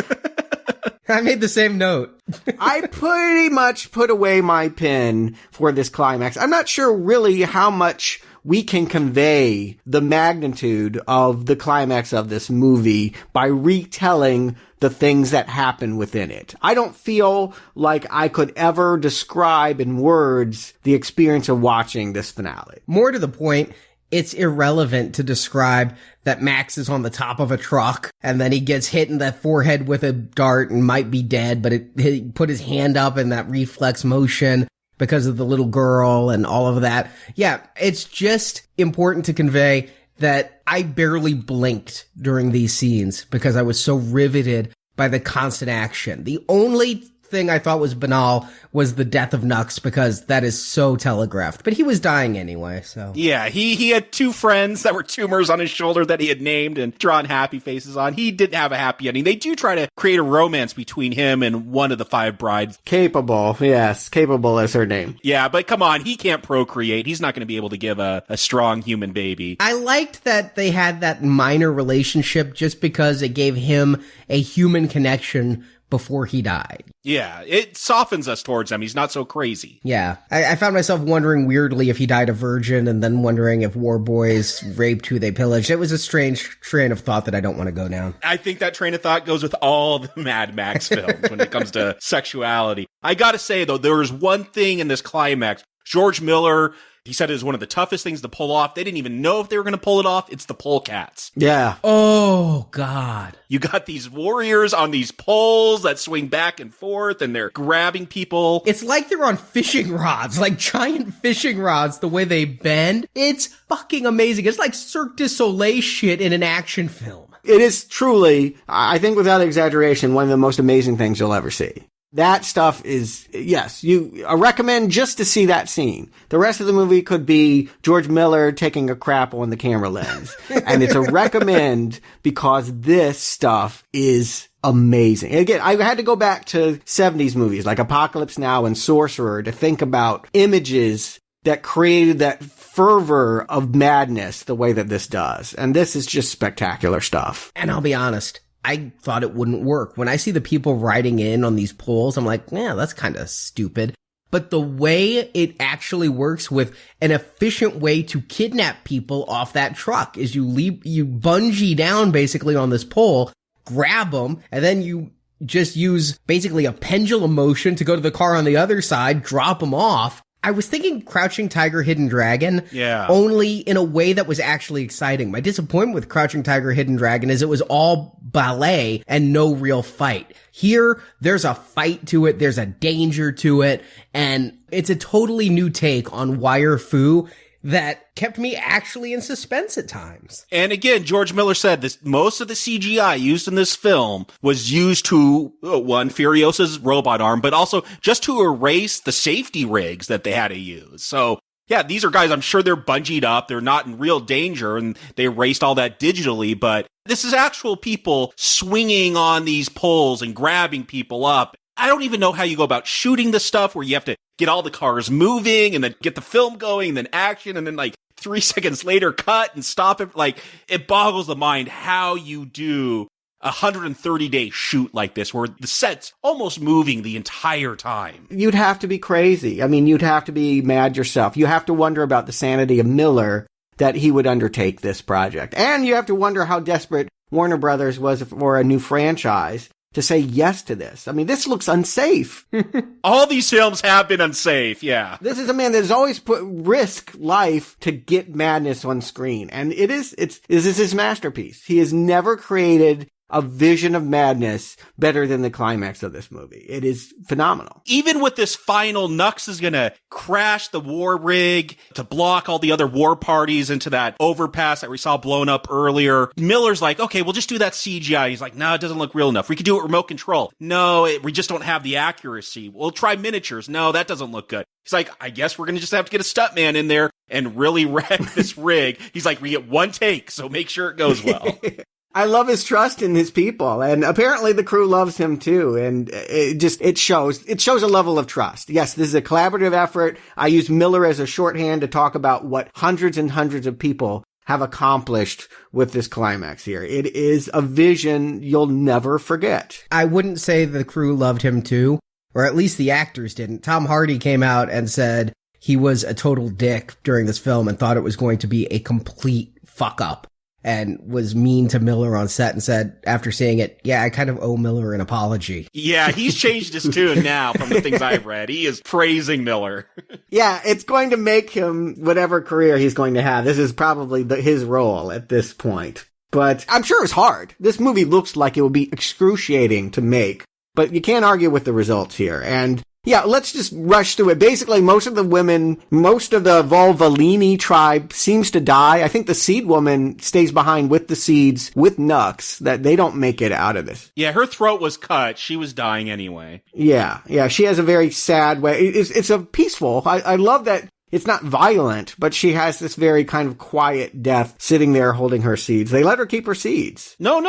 I made the same note. I pretty much put away my pen for this climax. I'm not sure really how much we can convey the magnitude of the climax of this movie by retelling the things that happen within it. I don't feel like I could ever describe in words the experience of watching this finale. More to the point, it's irrelevant to describe that Max is on the top of a truck and then he gets hit in the forehead with a dart and might be dead, but he put his hand up in that reflex motion because of the little girl and all of that. Yeah, it's just important to convey that I barely blinked during these scenes because I was so riveted by the constant action. The only thing I thought was banal was the death of Nux because that is so telegraphed. But he was dying anyway, so. Yeah, he had two friends that were tumors on his shoulder that he had named and drawn happy faces on. He didn't have a happy ending. They do try to create a romance between him and one of the 5 brides. Capable, yes. Capable is her name. Yeah, but come on, he can't procreate. He's not going to be able to give a strong human baby. I liked that they had that minor relationship just because it gave him a human connection before he died. Yeah, it softens us towards him. He's not so crazy. Yeah. I found myself wondering weirdly if he died a virgin and then wondering if war boys raped who they pillaged. It was a strange train of thought that I don't want to go down. I think that train of thought goes with all the Mad Max films when it comes to sexuality. I gotta say, though, there was one thing in this climax. George Miller, he said it was one of the toughest things to pull off. They didn't even know if they were going to pull it off. It's the polecats. Yeah. Oh, God. You got these warriors on these poles that swing back and forth, and they're grabbing people. It's like they're on fishing rods, like giant fishing rods, the way they bend. It's fucking amazing. It's like Cirque du Soleil shit in an action film. It is truly, I think without exaggeration, one of the most amazing things you'll ever see. That stuff is, yes, I recommend just to see that scene. The rest of the movie could be George Miller taking a crap on the camera lens. And it's a recommend because this stuff is amazing. Again, I had to go back to 70s movies like Apocalypse Now and Sorcerer to think about images that created that fervor of madness the way that this does. And this is just spectacular stuff. And I'll be honest, I thought it wouldn't work. When I see the people riding in on these poles, I'm like, yeah, that's kind of stupid. But the way it actually works with an efficient way to kidnap people off that truck is you bungee down basically on this pole, grab them, and then you just use basically a pendulum motion to go to the car on the other side, drop them off. I was thinking Crouching Tiger, Hidden Dragon, only in a way that was actually exciting. My disappointment with Crouching Tiger, Hidden Dragon is it was all ballet and no real fight. Here, there's a fight to it, there's a danger to it, and it's a totally new take on wire fu that kept me actually in suspense at times. And again, George Miller said this, most of the CGI used in this film was used to, one, Furiosa's robot arm, but also just to erase the safety rigs that they had to use. So, yeah, these are guys, I'm sure they're bungeed up, they're not in real danger, and they erased all that digitally, but this is actual people swinging on these poles and grabbing people up. I don't even know how you go about shooting this stuff where you have to get all the cars moving and then get the film going and then action and then like 3 seconds later cut and stop it. Like, it boggles the mind how you do a 130-day shoot like this where the set's almost moving the entire time. You'd have to be crazy. I mean, you'd have to be mad yourself. You have to wonder about the sanity of Miller that he would undertake this project. And you have to wonder how desperate Warner Brothers was for a new franchise to say yes to this. I mean, this looks unsafe. All these films have been unsafe, yeah. This is a man that has always risk life to get madness on screen. And this is his masterpiece. He has never created a vision of madness better than the climax of this movie. It is phenomenal. Even with this final, Nux is gonna crash the war rig to block all the other war parties into that overpass that we saw blown up earlier. Miller's like, okay, we'll just do that CGI. He's like, no, it doesn't look real enough. We could do it remote control. No, we just don't have the accuracy. We'll try miniatures. No, that doesn't look good. He's like, I guess we're gonna just have to get a stuntman in there and really wreck this rig. He's like, we get one take, so make sure it goes well. I love his trust in his people, and apparently the crew loves him too, and it shows a level of trust. Yes, this is a collaborative effort. I use Miller as a shorthand to talk about what hundreds and hundreds of people have accomplished with this climax here. It is a vision you'll never forget. I wouldn't say the crew loved him too, or at least the actors didn't. Tom Hardy came out and said he was a total dick during this film and thought it was going to be a complete fuck up. And was mean to Miller on set and said, after seeing it, yeah, I kind of owe Miller an apology. Yeah, he's changed his tune now from the things I've read. He is praising Miller. Yeah, it's going to make him whatever career he's going to have. This is probably his role at this point. But I'm sure it's hard. This movie looks like it will be excruciating to make, but you can't argue with the results here. And yeah, let's just rush through it. Basically, most of the Volvolini tribe seems to die. I think the seed woman stays behind with the seeds with Nux, that they don't make it out of this. Yeah, her throat was cut. She was dying anyway. Yeah, she has a very sad way. It's a peaceful. I love that. It's not violent, but she has this very kind of quiet death sitting there holding her seeds. They let her keep her seeds. No.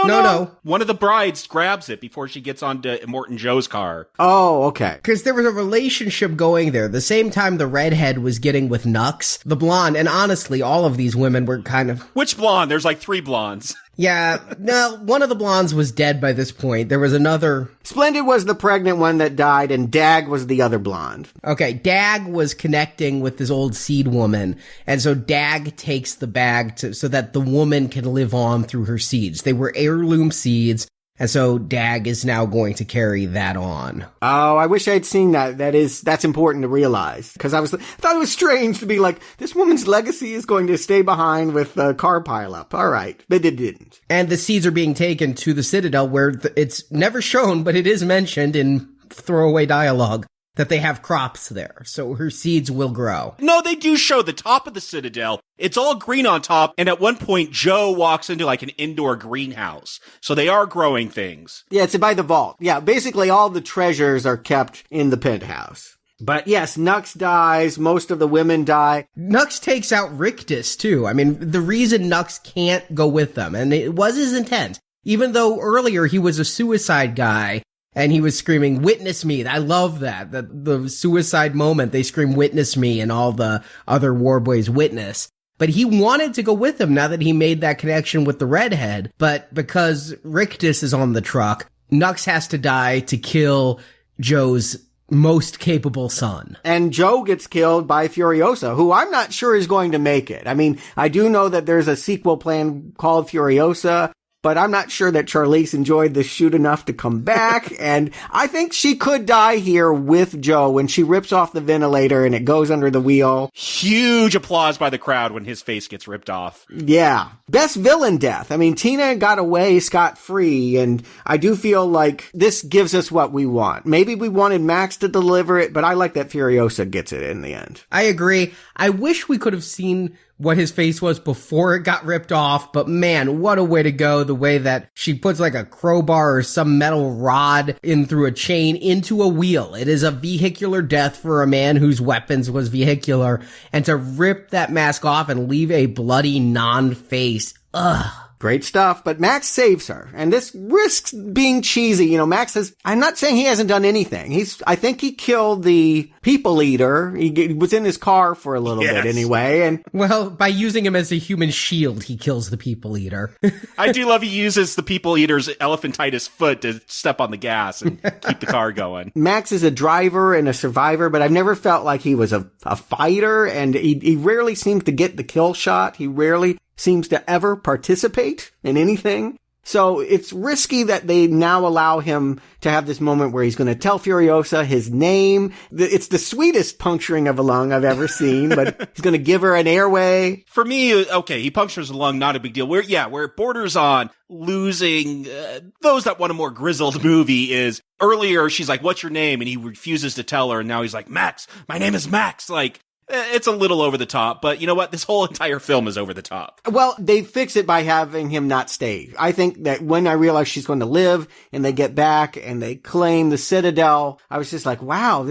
One of the brides grabs it before she gets onto Morton Joe's car. Oh, okay. Because there was a relationship going there. The same time the redhead was getting with Nux, the blonde, and honestly, all of these women were kind of... Which blonde? There's like 3 blondes. Yeah, no, one of the blondes was dead by this point. There was another... Splendid was the pregnant one that died, and Dag was the other blonde. Okay, Dag was connecting with this old seed woman, and so Dag takes the bag so that the woman can live on through her seeds. They were heirloom seeds, and so Dag is now going to carry that on. Oh, I wish I'd seen that. That's important to realize. Because I thought it was strange to be like, this woman's legacy is going to stay behind with the car pileup. All right. But it didn't. And the seeds are being taken to the Citadel, where it's never shown, but it is mentioned in throwaway dialogue that they have crops there. So her seeds will grow. No, they do show the top of the Citadel. It's all green on top, and at one point, Joe walks into like an indoor greenhouse. So they are growing things. Yeah, it's by the vault. Yeah, basically all the treasures are kept in the penthouse. But yes, Nux dies, most of the women die. Nux takes out Rictus, too. I mean, the reason Nux can't go with them, and it was his intent, even though earlier he was a suicide guy, and he was screaming, "Witness me." I love that. The suicide moment, they scream, "Witness me," and all the other war boys witness. But he wanted to go with him now that he made that connection with the redhead. But because Rictus is on the truck, Nux has to die to kill Joe's most capable son. And Joe gets killed by Furiosa, who I'm not sure is going to make it. I mean, I do know that there's a sequel plan called Furiosa, but I'm not sure that Charlize enjoyed the shoot enough to come back. And I think she could die here with Joe when she rips off the ventilator and it goes under the wheel. Huge applause by the crowd when his face gets ripped off. Yeah. Best villain death. I mean, Tina got away scot-free, and I do feel like this gives us what we want. Maybe we wanted Max to deliver it, but I like that Furiosa gets it in the end. I agree. I wish we could have seen what his face was before it got ripped off, but man, what a way to go, the way that she puts like a crowbar or some metal rod in through a chain into a wheel. It is a vehicular death for a man whose weapons was vehicular, and to rip that mask off and leave a bloody non-face, ugh. Great stuff, but Max saves her, and this risks being cheesy. You know, Max says, I'm not saying he hasn't done anything. I think he killed the people eater. He was in his car for a little bit anyway, and... Well, by using him as a human shield, he kills the people eater. I do love he uses the people eater's elephantitis foot to step on the gas and keep the car going. Max is a driver and a survivor, but I've never felt like he was a fighter, and he rarely seems to get the kill shot. He rarely seems to ever participate in anything. So it's risky that they now allow him to have this moment where he's going to tell Furiosa his name. It's the sweetest puncturing of a lung I've ever seen, but he's going to give her an airway. For me, okay, he punctures a lung, not a big deal. Where it borders on losing those that want a more grizzled movie is earlier she's like, what's your name? And he refuses to tell her. And now he's like, Max, my name is Max. Like, it's a little over the top, but you know what? This whole entire film is over the top. Well, they fix it by having him not stay. I think that when I realized she's going to live and they get back and they claim the Citadel, I was just like, wow,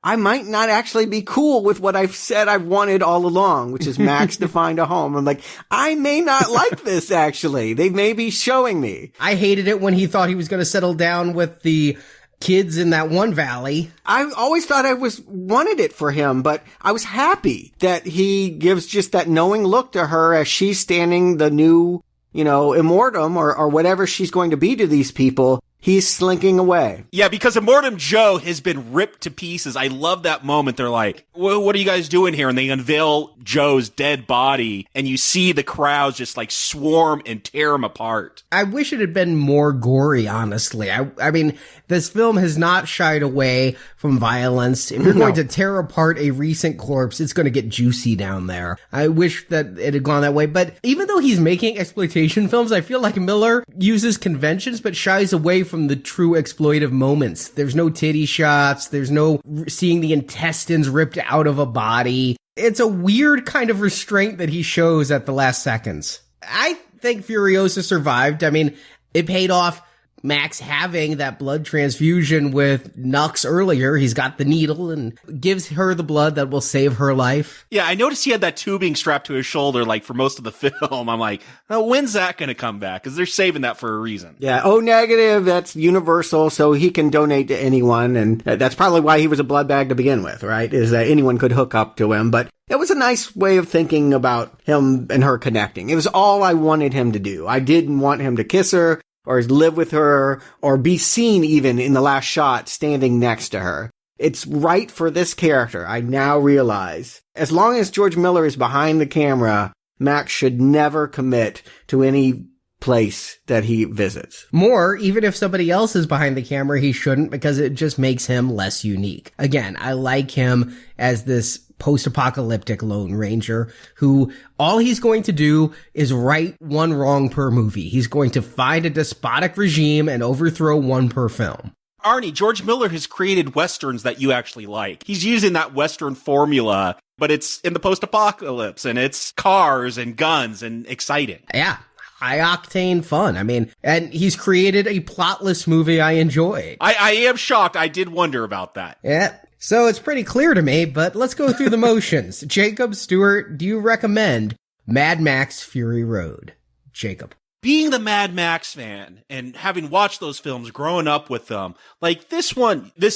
I might not actually be cool with what I've said I've wanted all along, which is Max to find a home. I'm like, I may not like this, actually. They may be showing me. I hated it when he thought he was going to settle down with the kids in that one valley. I always thought I wanted it for him, but I was happy that he gives just that knowing look to her as she's standing the new, Immortum or whatever she's going to be to these people. He's slinking away. Yeah, because Immortum Joe has been ripped to pieces. I love that moment. They're like, well, what are you guys doing here? And they unveil Joe's dead body, and you see the crowds just like swarm and tear him apart. I wish it had been more gory, honestly. I mean, this film has not shied away from violence. If you're going to tear apart a recent corpse, it's going to get juicy down there. I wish that it had gone that way. But even though he's making exploitation films, I feel like Miller uses conventions but shies away from the true exploitive moments. There's no titty shots. There's no seeing the intestines ripped out of a body. It's a weird kind of restraint that he shows at the last seconds. I think Furiosa survived. I mean, it paid off Max having that blood transfusion with Nux earlier. He's got the needle and gives her the blood that will save her life. Yeah, I noticed he had that tubing strapped to his shoulder, like, for most of the film. I'm like, oh, when's that going to come back? Because they're saving that for a reason. Yeah, O negative, that's universal, so he can donate to anyone, and that's probably why he was a blood bag to begin with, right? Is that anyone could hook up to him, but it was a nice way of thinking about him and her connecting. It was all I wanted him to do. I didn't want him to kiss her, or live with her, or be seen even in the last shot standing next to her. It's right for this character, I now realize. As long as George Miller is behind the camera, Max should never commit to any place that he visits. More, even if somebody else is behind the camera, he shouldn't, because it just makes him less unique. Again, I like him as this post-apocalyptic Lone Ranger who all he's going to do is right one wrong per movie. He's going to find a despotic regime and overthrow one per film. Arnie, George Miller has created Westerns that you actually like. He's using that Western formula, but it's in the post-apocalypse, and it's cars and guns and exciting. Yeah. High-octane fun. I mean, and he's created a plotless movie I enjoyed. I am shocked. I did wonder about that. Yeah. So it's pretty clear to me, but let's go through the motions. Jakob, Stuart, do you recommend Mad Max Fury Road? Jakob. Being the Mad Max fan and having watched those films, growing up with them, like this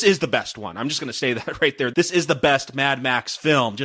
is the best one. I'm just going to say that right there. This is the best Mad Max film.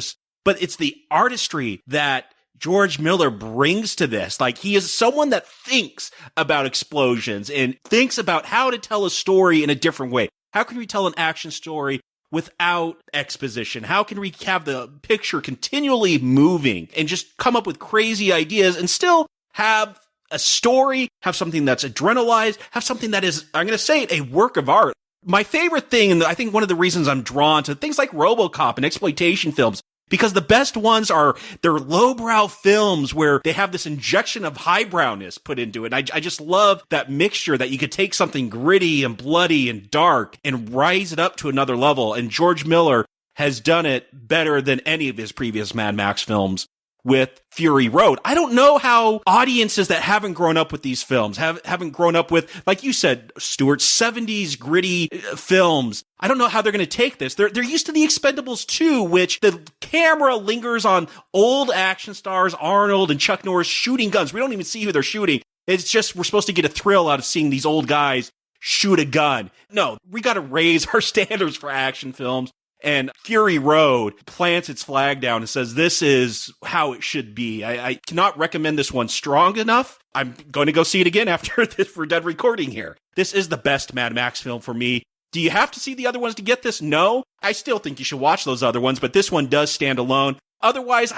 But it's the artistry that George Miller brings to this. Like, he is someone that thinks about explosions and thinks about how to tell a story in a different way. How can we tell an action story without exposition? How can we have the picture continually moving and just come up with crazy ideas and still have a story, have something that's adrenalized, have something that is, I'm going to say it, a work of art. My favorite thing, and I think one of the reasons I'm drawn to things like RoboCop and exploitation films, because the best ones are, they're lowbrow films where they have this injection of highbrowness put into it. And I just love that mixture that you could take something gritty and bloody and dark and rise it up to another level. And George Miller has done it better than any of his previous Mad Max films with Fury Road. I don't know how audiences that haven't grown up with these films, haven't grown up with, like you said, Stuart, 70s gritty films. I don't know how they're going to take this. They're used to the Expendables 2, which the camera lingers on old action stars, Arnold and Chuck Norris shooting guns. We don't even see who they're shooting. It's just we're supposed to get a thrill out of seeing these old guys shoot a gun. No, we got to raise our standards for action films. And Fury Road plants its flag down and says, this is how it should be. I cannot recommend this one strong enough. I'm going to go see it again after this. We're done recording here. This is the best Mad Max film for me. Do you have to see the other ones to get this? No. I still think you should watch those other ones, but this one does stand alone. Otherwise,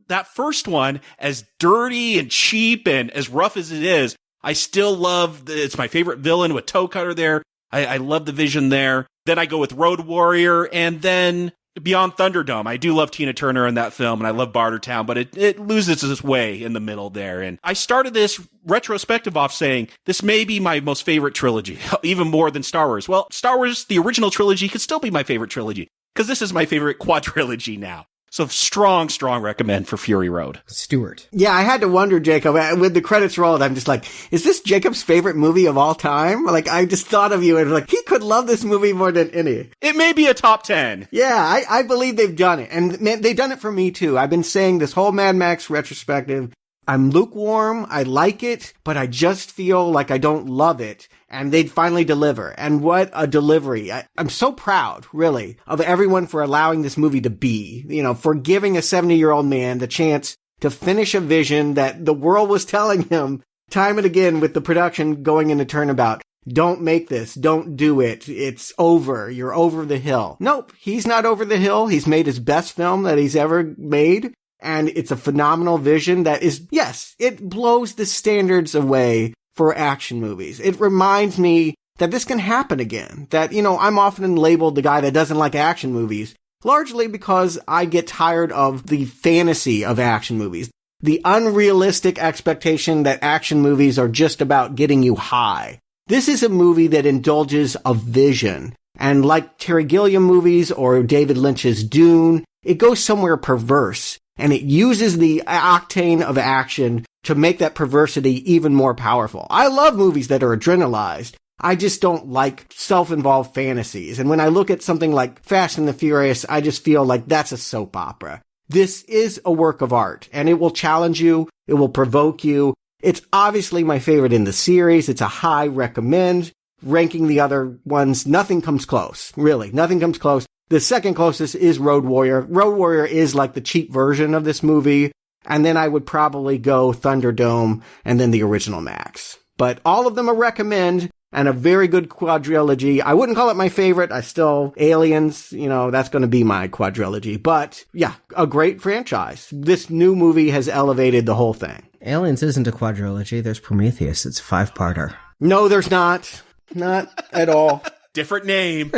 that first one, as dirty and cheap and as rough as it is, I still love, it's my favorite villain with Toe Cutter there. I love the vision there. Then I go with Road Warrior, and then Beyond Thunderdome. I do love Tina Turner in that film, and I love Bartertown, but it loses its way in the middle there. And I started this retrospective off saying, this may be my most favorite trilogy, even more than Star Wars. Well, Star Wars, the original trilogy, could still be my favorite trilogy, because this is my favorite quadrilogy now. So strong recommend for Fury Road. Stuart. Yeah, I had to wonder, Jacob, with the credits rolled, I'm just like, is this Jacob's favorite movie of all time? Like, I just thought of you and like, he could love this movie more than any. It may be a top 10. Yeah, I believe they've done it. And man, they've done it for me too. I've been saying this whole Mad Max retrospective, I'm lukewarm, I like it, but I just feel like I don't love it. And they'd finally deliver. And what a delivery. I'm so proud, really, of everyone for allowing this movie to be. For giving a 70-year-old man the chance to finish a vision that the world was telling him time and again with the production going into turnabout. Don't make this. Don't do it. It's over. You're over the hill. Nope. He's not over the hill. He's made his best film that he's ever made. And it's a phenomenal vision that is, yes, it blows the standards away for action movies. It reminds me that this can happen again. That, I'm often labeled the guy that doesn't like action movies, largely because I get tired of the fantasy of action movies. The unrealistic expectation that action movies are just about getting you high. This is a movie that indulges a vision. And like Terry Gilliam movies or David Lynch's Dune, it goes somewhere perverse. And it uses the octane of action to make that perversity even more powerful. I love movies that are adrenalized. I just don't like self-involved fantasies. And when I look at something like Fast and the Furious, I just feel like that's a soap opera. This is a work of art, and it will challenge you. It will provoke you. It's obviously my favorite in the series. It's a high recommend. Ranking the other ones, nothing comes close. Really, nothing comes close. The second closest is Road Warrior. Road Warrior is like the cheap version of this movie. And then I would probably go Thunderdome and then the original Max. But all of them a recommend and a very good quadrilogy. I wouldn't call it my favorite. Aliens, that's going to be my quadrilogy. But yeah, a great franchise. This new movie has elevated the whole thing. Aliens isn't a quadrilogy. There's Prometheus. It's a 5-parter. No, there's not. Not at all. Different name.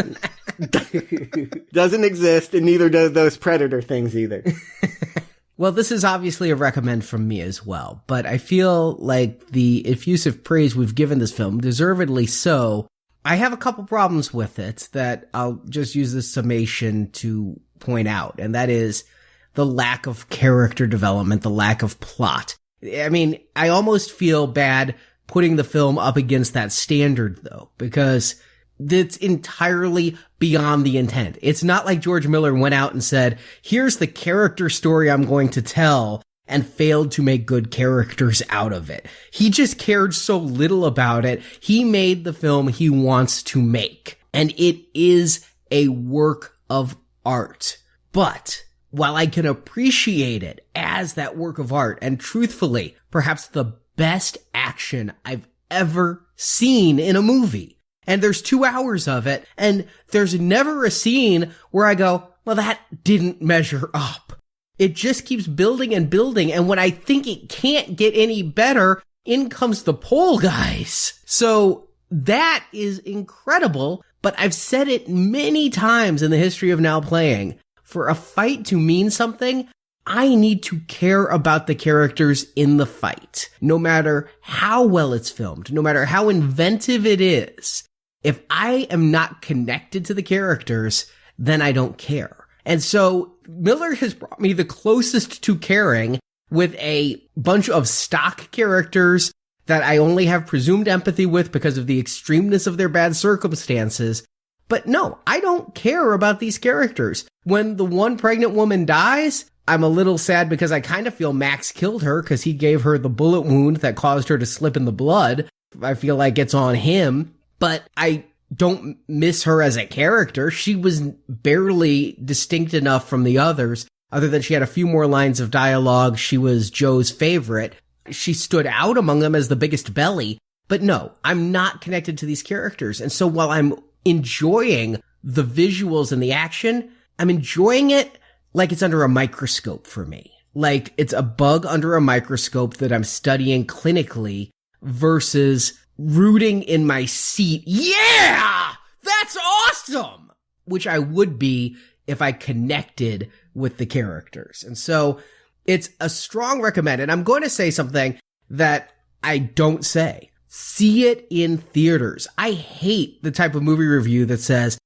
Doesn't exist, and neither does those Predator things either. Well, this is obviously a recommend from me as well, but I feel like the effusive praise we've given this film, deservedly so, I have a couple problems with it that I'll just use this summation to point out, and that is the lack of character development, the lack of plot. I mean, I almost feel bad putting the film up against that standard, though, because it's entirely beyond the intent. It's not like George Miller went out and said, here's the character story I'm going to tell, and failed to make good characters out of it. He just cared so little about it. He made the film he wants to make. And it is a work of art. But while I can appreciate it as that work of art, and truthfully, perhaps the best action I've ever seen in a movie, and there's 2 hours of it, and there's never a scene where I go, well, that didn't measure up. It just keeps building and building, and when I think it can't get any better, in comes the pole guys. So that is incredible, but I've said it many times in the history of Now Playing. For a fight to mean something, I need to care about the characters in the fight. No matter how well it's filmed, no matter how inventive it is, if I am not connected to the characters, then I don't care. And so Miller has brought me the closest to caring with a bunch of stock characters that I only have presumed empathy with because of the extremeness of their bad circumstances. But no, I don't care about these characters. When the one pregnant woman dies, I'm a little sad because I kind of feel Max killed her because he gave her the bullet wound that caused her to slip in the blood. I feel like it's on him, but I don't miss her as a character. She was barely distinct enough from the others, other than she had a few more lines of dialogue. She was Joe's favorite. She stood out among them as the biggest belly. But no, I'm not connected to these characters. And so while I'm enjoying the visuals and the action, I'm enjoying it like it's under a microscope for me. Like it's a bug under a microscope that I'm studying clinically versus rooting in my seat. Yeah! That's awesome! Which I would be if I connected with the characters. And so it's a strong recommend. And I'm going to say something that I don't say. See it in theaters. I hate the type of movie review that says,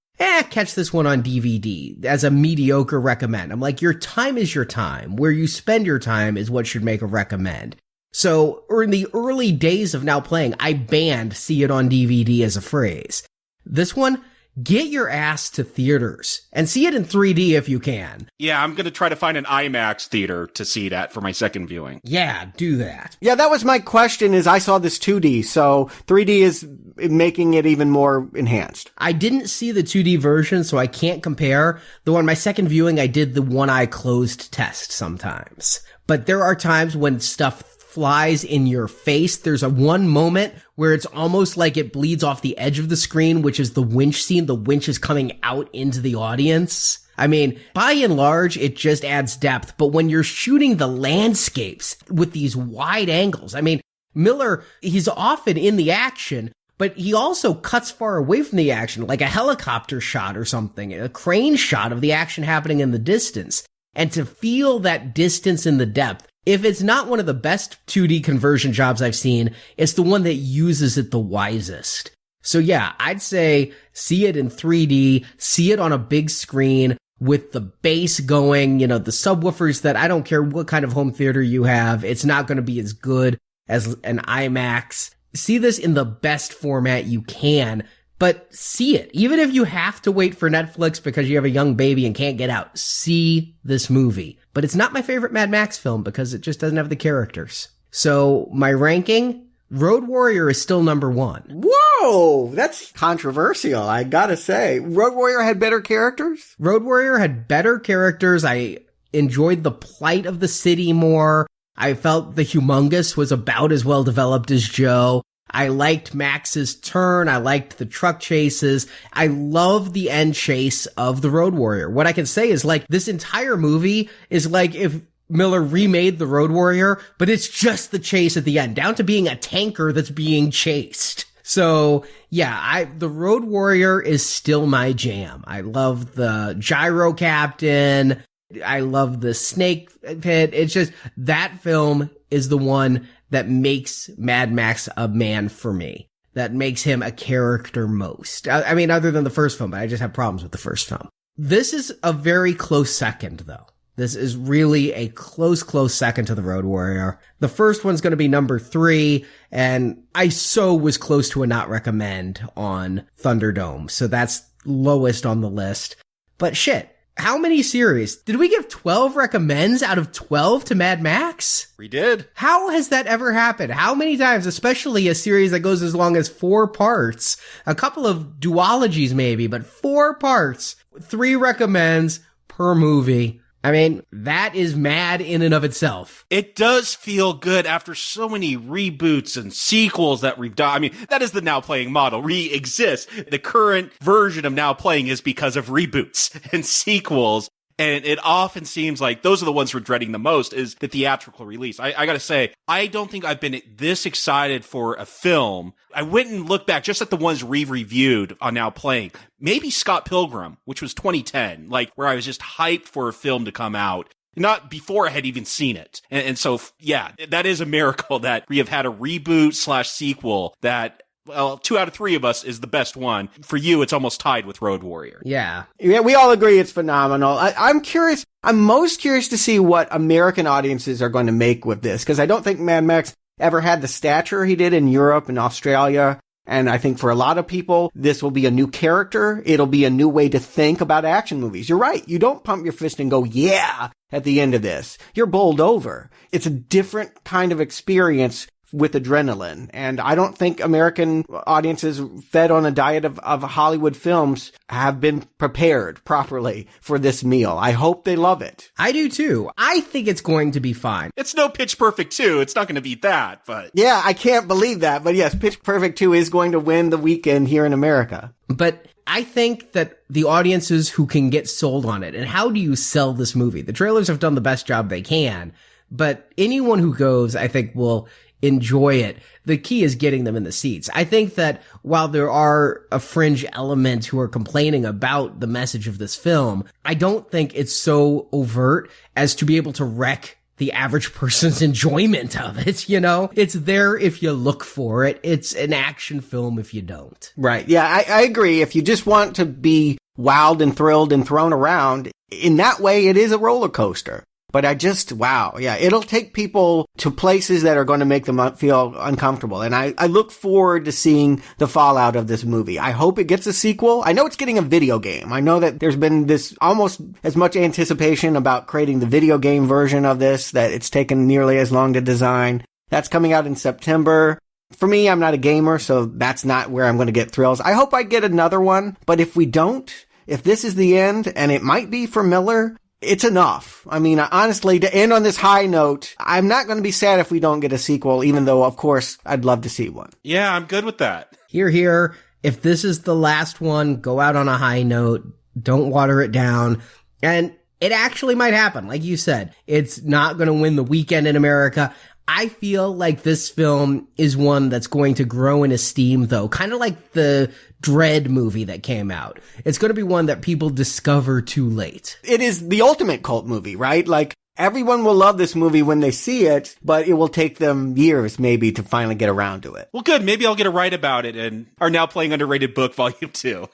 catch this one on DVD as a mediocre recommend. I'm like, your time is your time. Where you spend your time is what should make a recommend. So, or in the early days of Now Playing, I banned see it on DVD as a phrase. This one, get your ass to theaters and see it in 3D if you can. Yeah, I'm going to try to find an IMAX theater to see that for my second viewing. Yeah, do that. Yeah, that was my question is I saw this 2D, so 3D is making it even more enhanced. I didn't see the 2D version, so I can't compare. Though on my second viewing, I did the one eye closed test sometimes. But there are times when stuff flies in your face. There's one moment where it's almost like it bleeds off the edge of the screen, which is the winch scene. The winch is coming out into the audience. I mean, by and large, it just adds depth. But when you're shooting the landscapes with these wide angles, I mean, Miller, he's often in the action, but he also cuts far away from the action, like a helicopter shot or something, a crane shot of the action happening in the distance. And to feel that distance in the depth, if it's not one of the best 2D conversion jobs I've seen, it's the one that uses it the wisest. So yeah, I'd say see it in 3D, see it on a big screen with the bass going, the subwoofers that I don't care what kind of home theater you have, it's not going to be as good as an IMAX. See this in the best format you can, but see it. Even if you have to wait for Netflix because you have a young baby and can't get out, see this movie. But it's not my favorite Mad Max film because it just doesn't have the characters. So my ranking, Road Warrior is still number 1. Whoa, that's controversial, I gotta say. Road Warrior had better characters? Road Warrior had better characters. I enjoyed the plight of the city more. I felt the Humongous was about as well developed as Joe. I liked Max's turn. I liked the truck chases. I love the end chase of the Road Warrior. What I can say is like this entire movie is like if Miller remade the Road Warrior, but it's just the chase at the end, down to being a tanker that's being chased. So yeah, the Road Warrior is still my jam. I love the gyro captain. I love the snake pit. It's just that film is the one that makes Mad Max a man for me. That makes him a character most. I mean, other than the first film, but I just have problems with the first film. This is a very close second, though. This is really a close second to the Road Warrior. The first one's going to be number 3, and I was close to a not recommend on Thunderdome, so that's lowest on the list. But shit. How many series? Did we give 12 recommends out of 12 to Mad Max? We did. How has that ever happened? How many times, especially a series that goes as long as 4 parts? A couple of duologies maybe, but 4 parts, 3 recommends per movie. I mean, that is mad in and of itself. It does feel good after so many reboots and sequels that we've done. I mean, that is the Now Playing model. Re-exists. The current version of Now Playing is because of reboots and sequels. And it often seems like those are the ones we're dreading the most is the theatrical release. I gotta say, I don't think I've been this excited for a film. I went and looked back just at the ones reviewed on Now Playing. Maybe Scott Pilgrim, which was 2010, like where I was just hyped for a film to come out. Not before I had even seen it. And so, yeah, that is a miracle that we have had a reboot/sequel that, well, 2 out of 3 of us is the best one. For you, it's almost tied with Road Warrior. Yeah. Yeah, we all agree it's phenomenal. I'm curious. I'm most curious to see what American audiences are going to make with this, because I don't think Mad Max ever had the stature he did in Europe and Australia. And I think for a lot of people, this will be a new character. It'll be a new way to think about action movies. You're right. You don't pump your fist and go, yeah, at the end of this. You're bowled over. It's a different kind of experience with adrenaline. And I don't think American audiences fed on a diet of Hollywood films have been prepared properly for this meal. I hope they love it. I do too. I think it's going to be fine. It's no Pitch Perfect 2. It's not going to beat that, but... Yeah, I can't believe that. But yes, Pitch Perfect 2 is going to win the weekend here in America. But I think that the audiences who can get sold on it, and how do you sell this movie? The trailers have done the best job they can, but anyone who goes, I think, will enjoy it. The key is getting them in the seats. I think that while there are a fringe element who are complaining about the message of this film, I don't think it's so overt as to be able to wreck the average person's enjoyment of it, you know? It's there if you look for it. It's an action film if you don't. Right. Yeah, I agree. If you just want to be wowed and thrilled and thrown around, in that way, it is a roller coaster. But wow. Yeah, it'll take people to places that are going to make them feel uncomfortable. And I look forward to seeing the fallout of this movie. I hope it gets a sequel. I know it's getting a video game. I know that there's been this almost as much anticipation about creating the video game version of this, that it's taken nearly as long to design. That's coming out in September. For me, I'm not a gamer, so that's not where I'm going to get thrills. I hope I get another one. But if we don't, if this is the end, and it might be for Miller, it's enough. I mean, honestly, to end on this high note, I'm not going to be sad if we don't get a sequel, even though, of course, I'd love to see one. Yeah, I'm good with that. Hear, hear. If this is the last one, go out on a high note. Don't water it down. And it actually might happen. Like you said, it's not going to win the weekend in America. I feel like this film is one that's going to grow in esteem, though. Kind of like the Dread movie that came out. It's going to be one that people discover too late. It is the ultimate cult movie, right? Like, everyone will love this movie when they see it, but it will take them years, maybe, to finally get around to it. Well, good. Maybe I'll get a write about it and Are Now Playing Underrated Book Volume 2.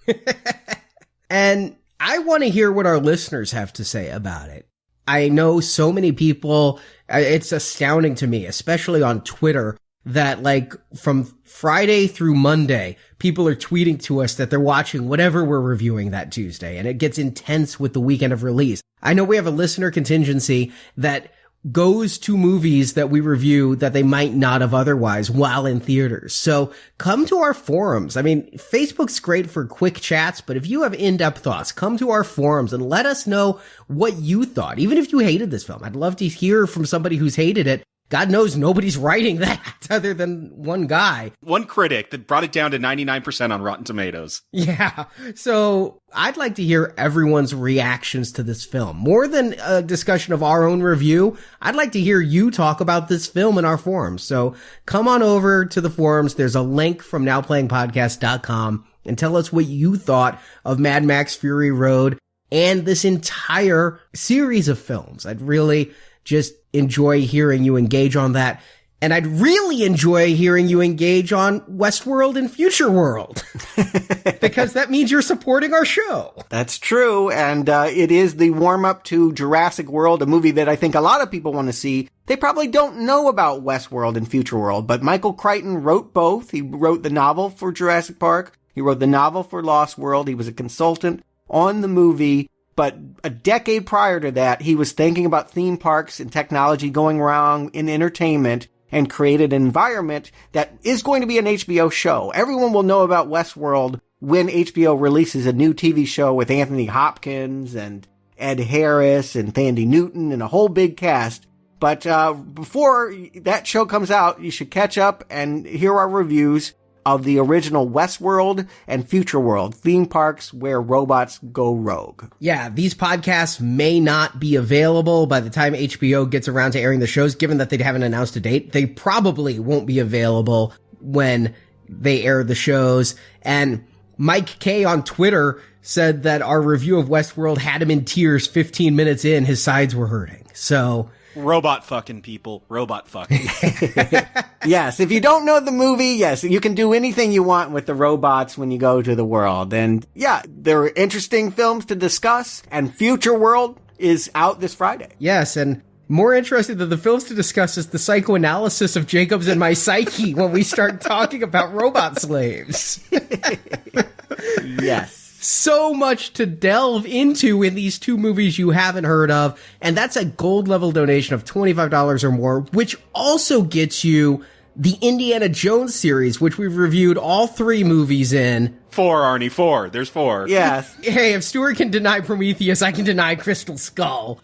And I want to hear what our listeners have to say about it. I know so many people, it's astounding to me, especially on Twitter, that like from Friday through Monday, people are tweeting to us that they're watching whatever we're reviewing that Tuesday, and it gets intense with the weekend of release. I know we have a listener contingency that goes to movies that we review that they might not have otherwise while in theaters. So come to our forums. I mean, Facebook's great for quick chats, but if you have in-depth thoughts, come to our forums and let us know what you thought. Even if you hated this film, I'd love to hear from somebody who's hated it. God knows nobody's writing that other than one guy. One critic that brought it down to 99% on Rotten Tomatoes. Yeah. So I'd like to hear everyone's reactions to this film. More than a discussion of our own review, I'd like to hear you talk about this film in our forums. So come on over to the forums. There's a link from nowplayingpodcast.com and tell us what you thought of Mad Max Fury Road and this entire series of films. I'd really just enjoy hearing you engage on that. And I'd really enjoy hearing you engage on Westworld and Future World. Because that means you're supporting our show. That's true. And it is the warm-up to Jurassic World, a movie that I think a lot of people want to see. They probably don't know about Westworld and Future World, but Michael Crichton wrote both. He wrote the novel for Jurassic Park. He wrote the novel for Lost World. He was a consultant on the movie. But a decade prior to that, he was thinking about theme parks and technology going wrong in entertainment and created an environment that is going to be an HBO show. Everyone will know about Westworld when HBO releases a new TV show with Anthony Hopkins and Ed Harris and Thandie Newton and a whole big cast. But before that show comes out, you should catch up and hear our reviews of the original Westworld and Future World, theme parks where robots go rogue. Yeah, these podcasts may not be available by the time HBO gets around to airing the shows, given that they haven't announced a date. They probably won't be available when they air the shows. And Mike K on Twitter said that our review of Westworld had him in tears 15 minutes in. His sides were hurting. So robot fucking people. Robot fucking. Yes, if you don't know the movie, yes, you can do anything you want with the robots when you go to the world. And yeah, there are interesting films to discuss, and Future World is out this Friday. Yes, and More interested than the films to discuss is the psychoanalysis of Jacob's and my psyche when we start talking about robot slaves. Yes. So much to delve into in these two movies you haven't heard of, and that's a gold level donation of $25 or more, which also gets you the Indiana Jones series, which we've reviewed all 3 movies in. 4, Arnie, 4. There's 4. Yes. Hey, if Stuart can deny Prometheus, I can deny Crystal Skull.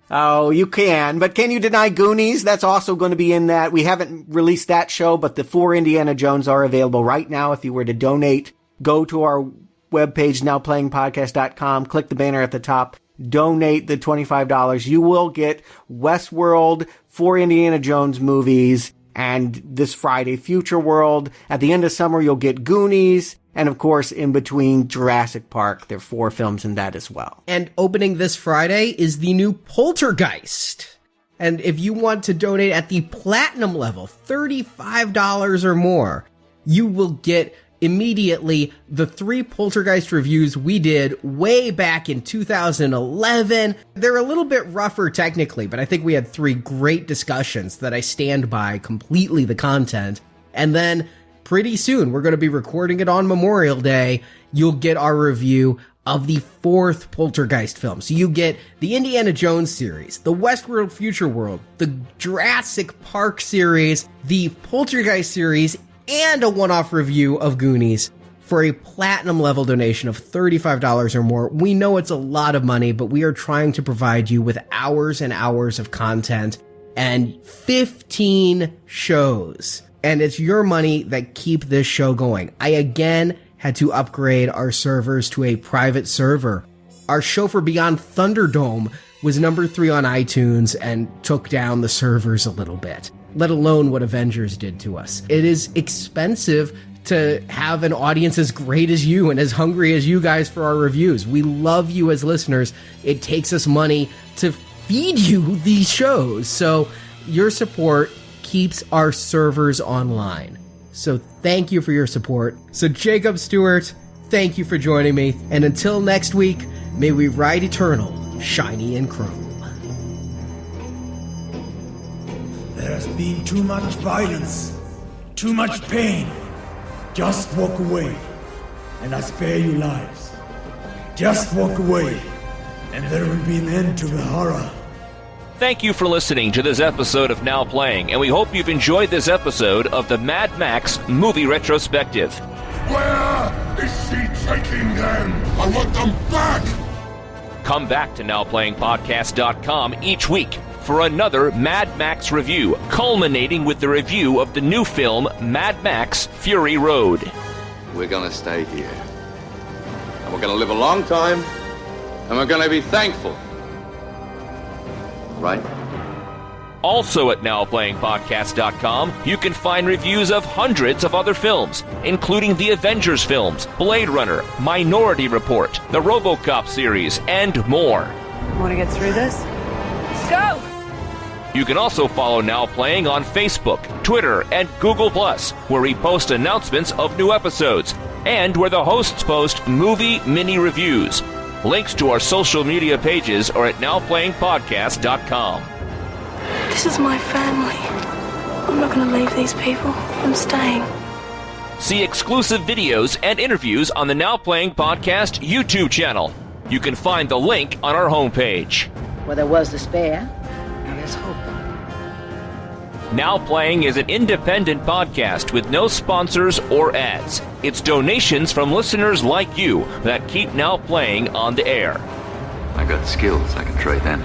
Oh, you can. But can you deny Goonies? That's also going to be in that. We haven't released that show, but the 4 Indiana Jones are available right now. If you were to donate, go to our webpage, nowplayingpodcast.com, click the banner at the top, donate the $25. You will get Westworld, 4 Indiana Jones movies, and this Friday, Future World. At the end of summer, you'll get Goonies. And of course, in between, Jurassic Park. There are 4 films in that as well. And opening this Friday is the new Poltergeist. And if you want to donate at the platinum level, $35 or more, you will get immediately the 3 Poltergeist reviews we did way back in 2011. They're a little bit rougher technically, but I think we had 3 great discussions that I stand by completely the content. And then pretty soon, we're going to be recording it on Memorial Day. You'll get our review of the 4th Poltergeist film. So you get the Indiana Jones series, the Westworld Future World, the Jurassic Park series, the Poltergeist series, and a one-off review of Goonies for a platinum level donation of $35 or more. We know it's a lot of money, but we are trying to provide you with hours and hours of content and 15 shows. And it's your money that keep this show going. I again had to upgrade our servers to a private server. Our show for Beyond Thunderdome was number 3 on iTunes and took down the servers a little bit, let alone what Avengers did to us. It is expensive to have an audience as great as you and as hungry as you guys for our reviews. We love you as listeners. It takes us money to feed you these shows. So your support keeps our servers online. So thank you for your support. So Jakob, Stuart, thank you for joining me. And until next week, may we ride eternal, shiny and chrome. There has been too much violence, too much pain. Just walk away, and I spare you lives. Just walk away, and there will be an end to the horror. Thank you for listening to this episode of Now Playing, and we hope you've enjoyed this episode of the Mad Max Movie Retrospective. Where is she taking them? I want them back! Come back to NowPlayingPodcast.com each week for another Mad Max review, culminating with the review of the new film Mad Max Fury Road. We're gonna stay here. And we're gonna live a long time, and we're gonna be thankful. Right? Also at NowPlayingPodcast.com, you can find reviews of hundreds of other films, including the Avengers films, Blade Runner, Minority Report, the RoboCop series, and more. Want to get through this? Let's go! You can also follow Now Playing on Facebook, Twitter, and Google+, where we post announcements of new episodes, and where the hosts post movie mini-reviews. Links to our social media pages are at NowPlayingPodcast.com. This is my family. I'm not going to leave these people. I'm staying. See exclusive videos and interviews on the Now Playing Podcast YouTube channel. You can find the link on our homepage. Where there was despair, now there's hope. Now Playing is an independent podcast with no sponsors or ads. It's donations from listeners like you that keep Now Playing on the air. I got skills I can trade in.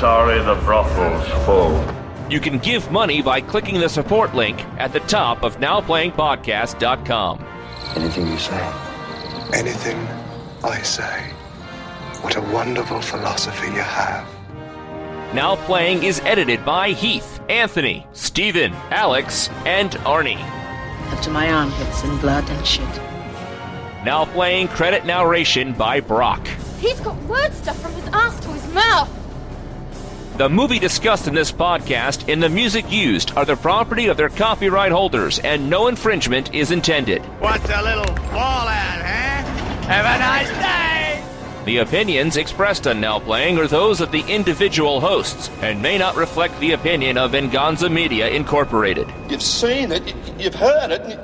Sorry, the brothel's full. You can give money by clicking the support link at the top of NowPlayingPodcast.com. Anything you say. Anything I say. What a wonderful philosophy you have. Now Playing is edited by Heath, Anthony, Steven, Alex, and Arnie. Up to my armpits in blood and shit. Now Playing credit narration by Brock. He's got word stuff from his ass to his mouth. The movie discussed in this podcast and the music used are the property of their copyright holders, and no infringement is intended. What's a little fallout, huh? Have a nice day! The opinions expressed on Now Playing are those of the individual hosts and may not reflect the opinion of Venganza Media Incorporated. You've seen it, you've heard it,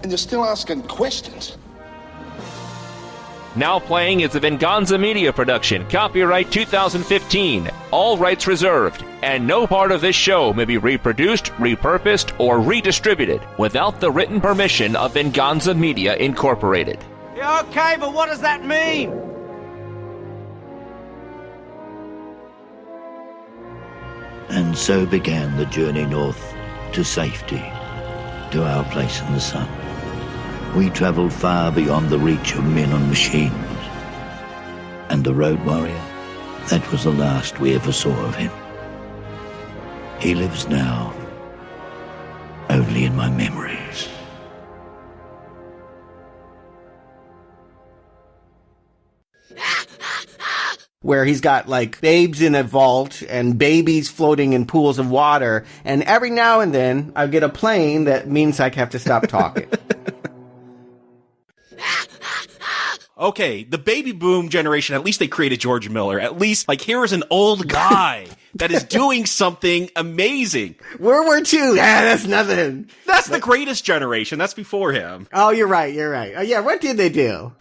and you're still asking questions. Now Playing is a Venganza Media production, copyright 2015, all rights reserved, and no part of this show may be reproduced, repurposed, or redistributed without the written permission of Venganza Media Incorporated. Yeah, okay, but what does that mean? And so began the journey north to safety, to our place in the sun. We traveled far beyond the reach of men and machines. And the Road Warrior, that was the last we ever saw of him. He lives now, only in my memories. Where he's got like babes in a vault and babies floating in pools of water, and every now and then I get a plane that means I have to stop talking. Okay, the baby boom generation, at least they created George Miller. At least, like, here is an old guy that is doing something amazing. World War II, that's nothing. That's the greatest generation. That's before him. Oh, you're right. Yeah, what did they do?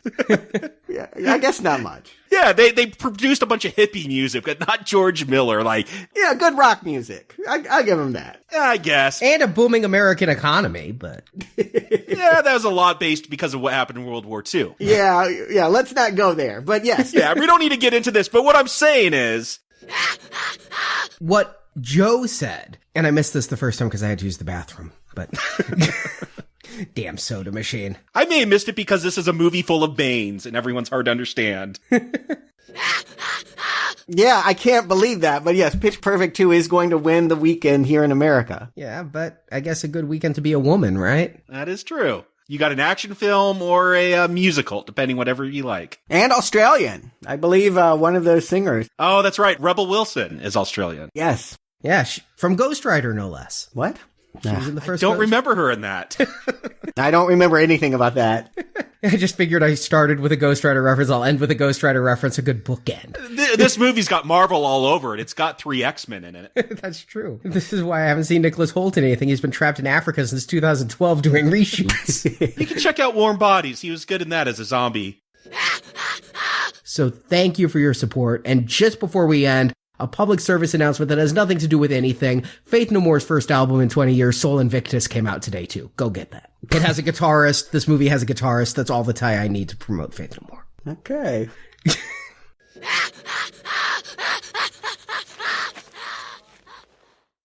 Yeah, I guess not much. Yeah, they produced a bunch of hippie music, but not George Miller. Like, yeah, good rock music. I give him that. I guess. And a booming American economy, but yeah, that was a lot based because of what happened in World War II. Yeah, let's not go there. But yes. Yeah, we don't need to get into this, but what I'm saying is what Joe said, and I missed this the first time because I had to use the bathroom, but damn soda machine. I may have missed it because this is a movie full of Banes and everyone's hard to understand. Yeah, I can't believe that. But yes, Pitch Perfect 2 is going to win the weekend here in America. Yeah, but I guess a good weekend to be a woman, right? That is true. You got an action film or a musical, depending whatever you like. And Australian. I believe one of those singers. Oh, that's right. Rebel Wilson is Australian. Yes. Yeah, from Ghost Rider, no less. What? She was in the first I don't remember her in that. I don't remember anything about that. I just figured I started with a Ghost Rider reference. I'll end with a Ghost Rider reference, a good bookend. This movie's got Marvel all over it. It's got 3 X-Men in it. That's true. This is why I haven't seen Nicholas Hoult in anything. He's been trapped in Africa since 2012 doing reshoots. You can check out Warm Bodies. He was good in that as a zombie. So thank you for your support. And just before we end, a public service announcement that has nothing to do with anything. Faith No More's first album in 20 years, Soul Invictus, came out today too. Go get that. It has a guitarist. This movie has a guitarist. That's all the tie I need to promote Faith No More. Okay.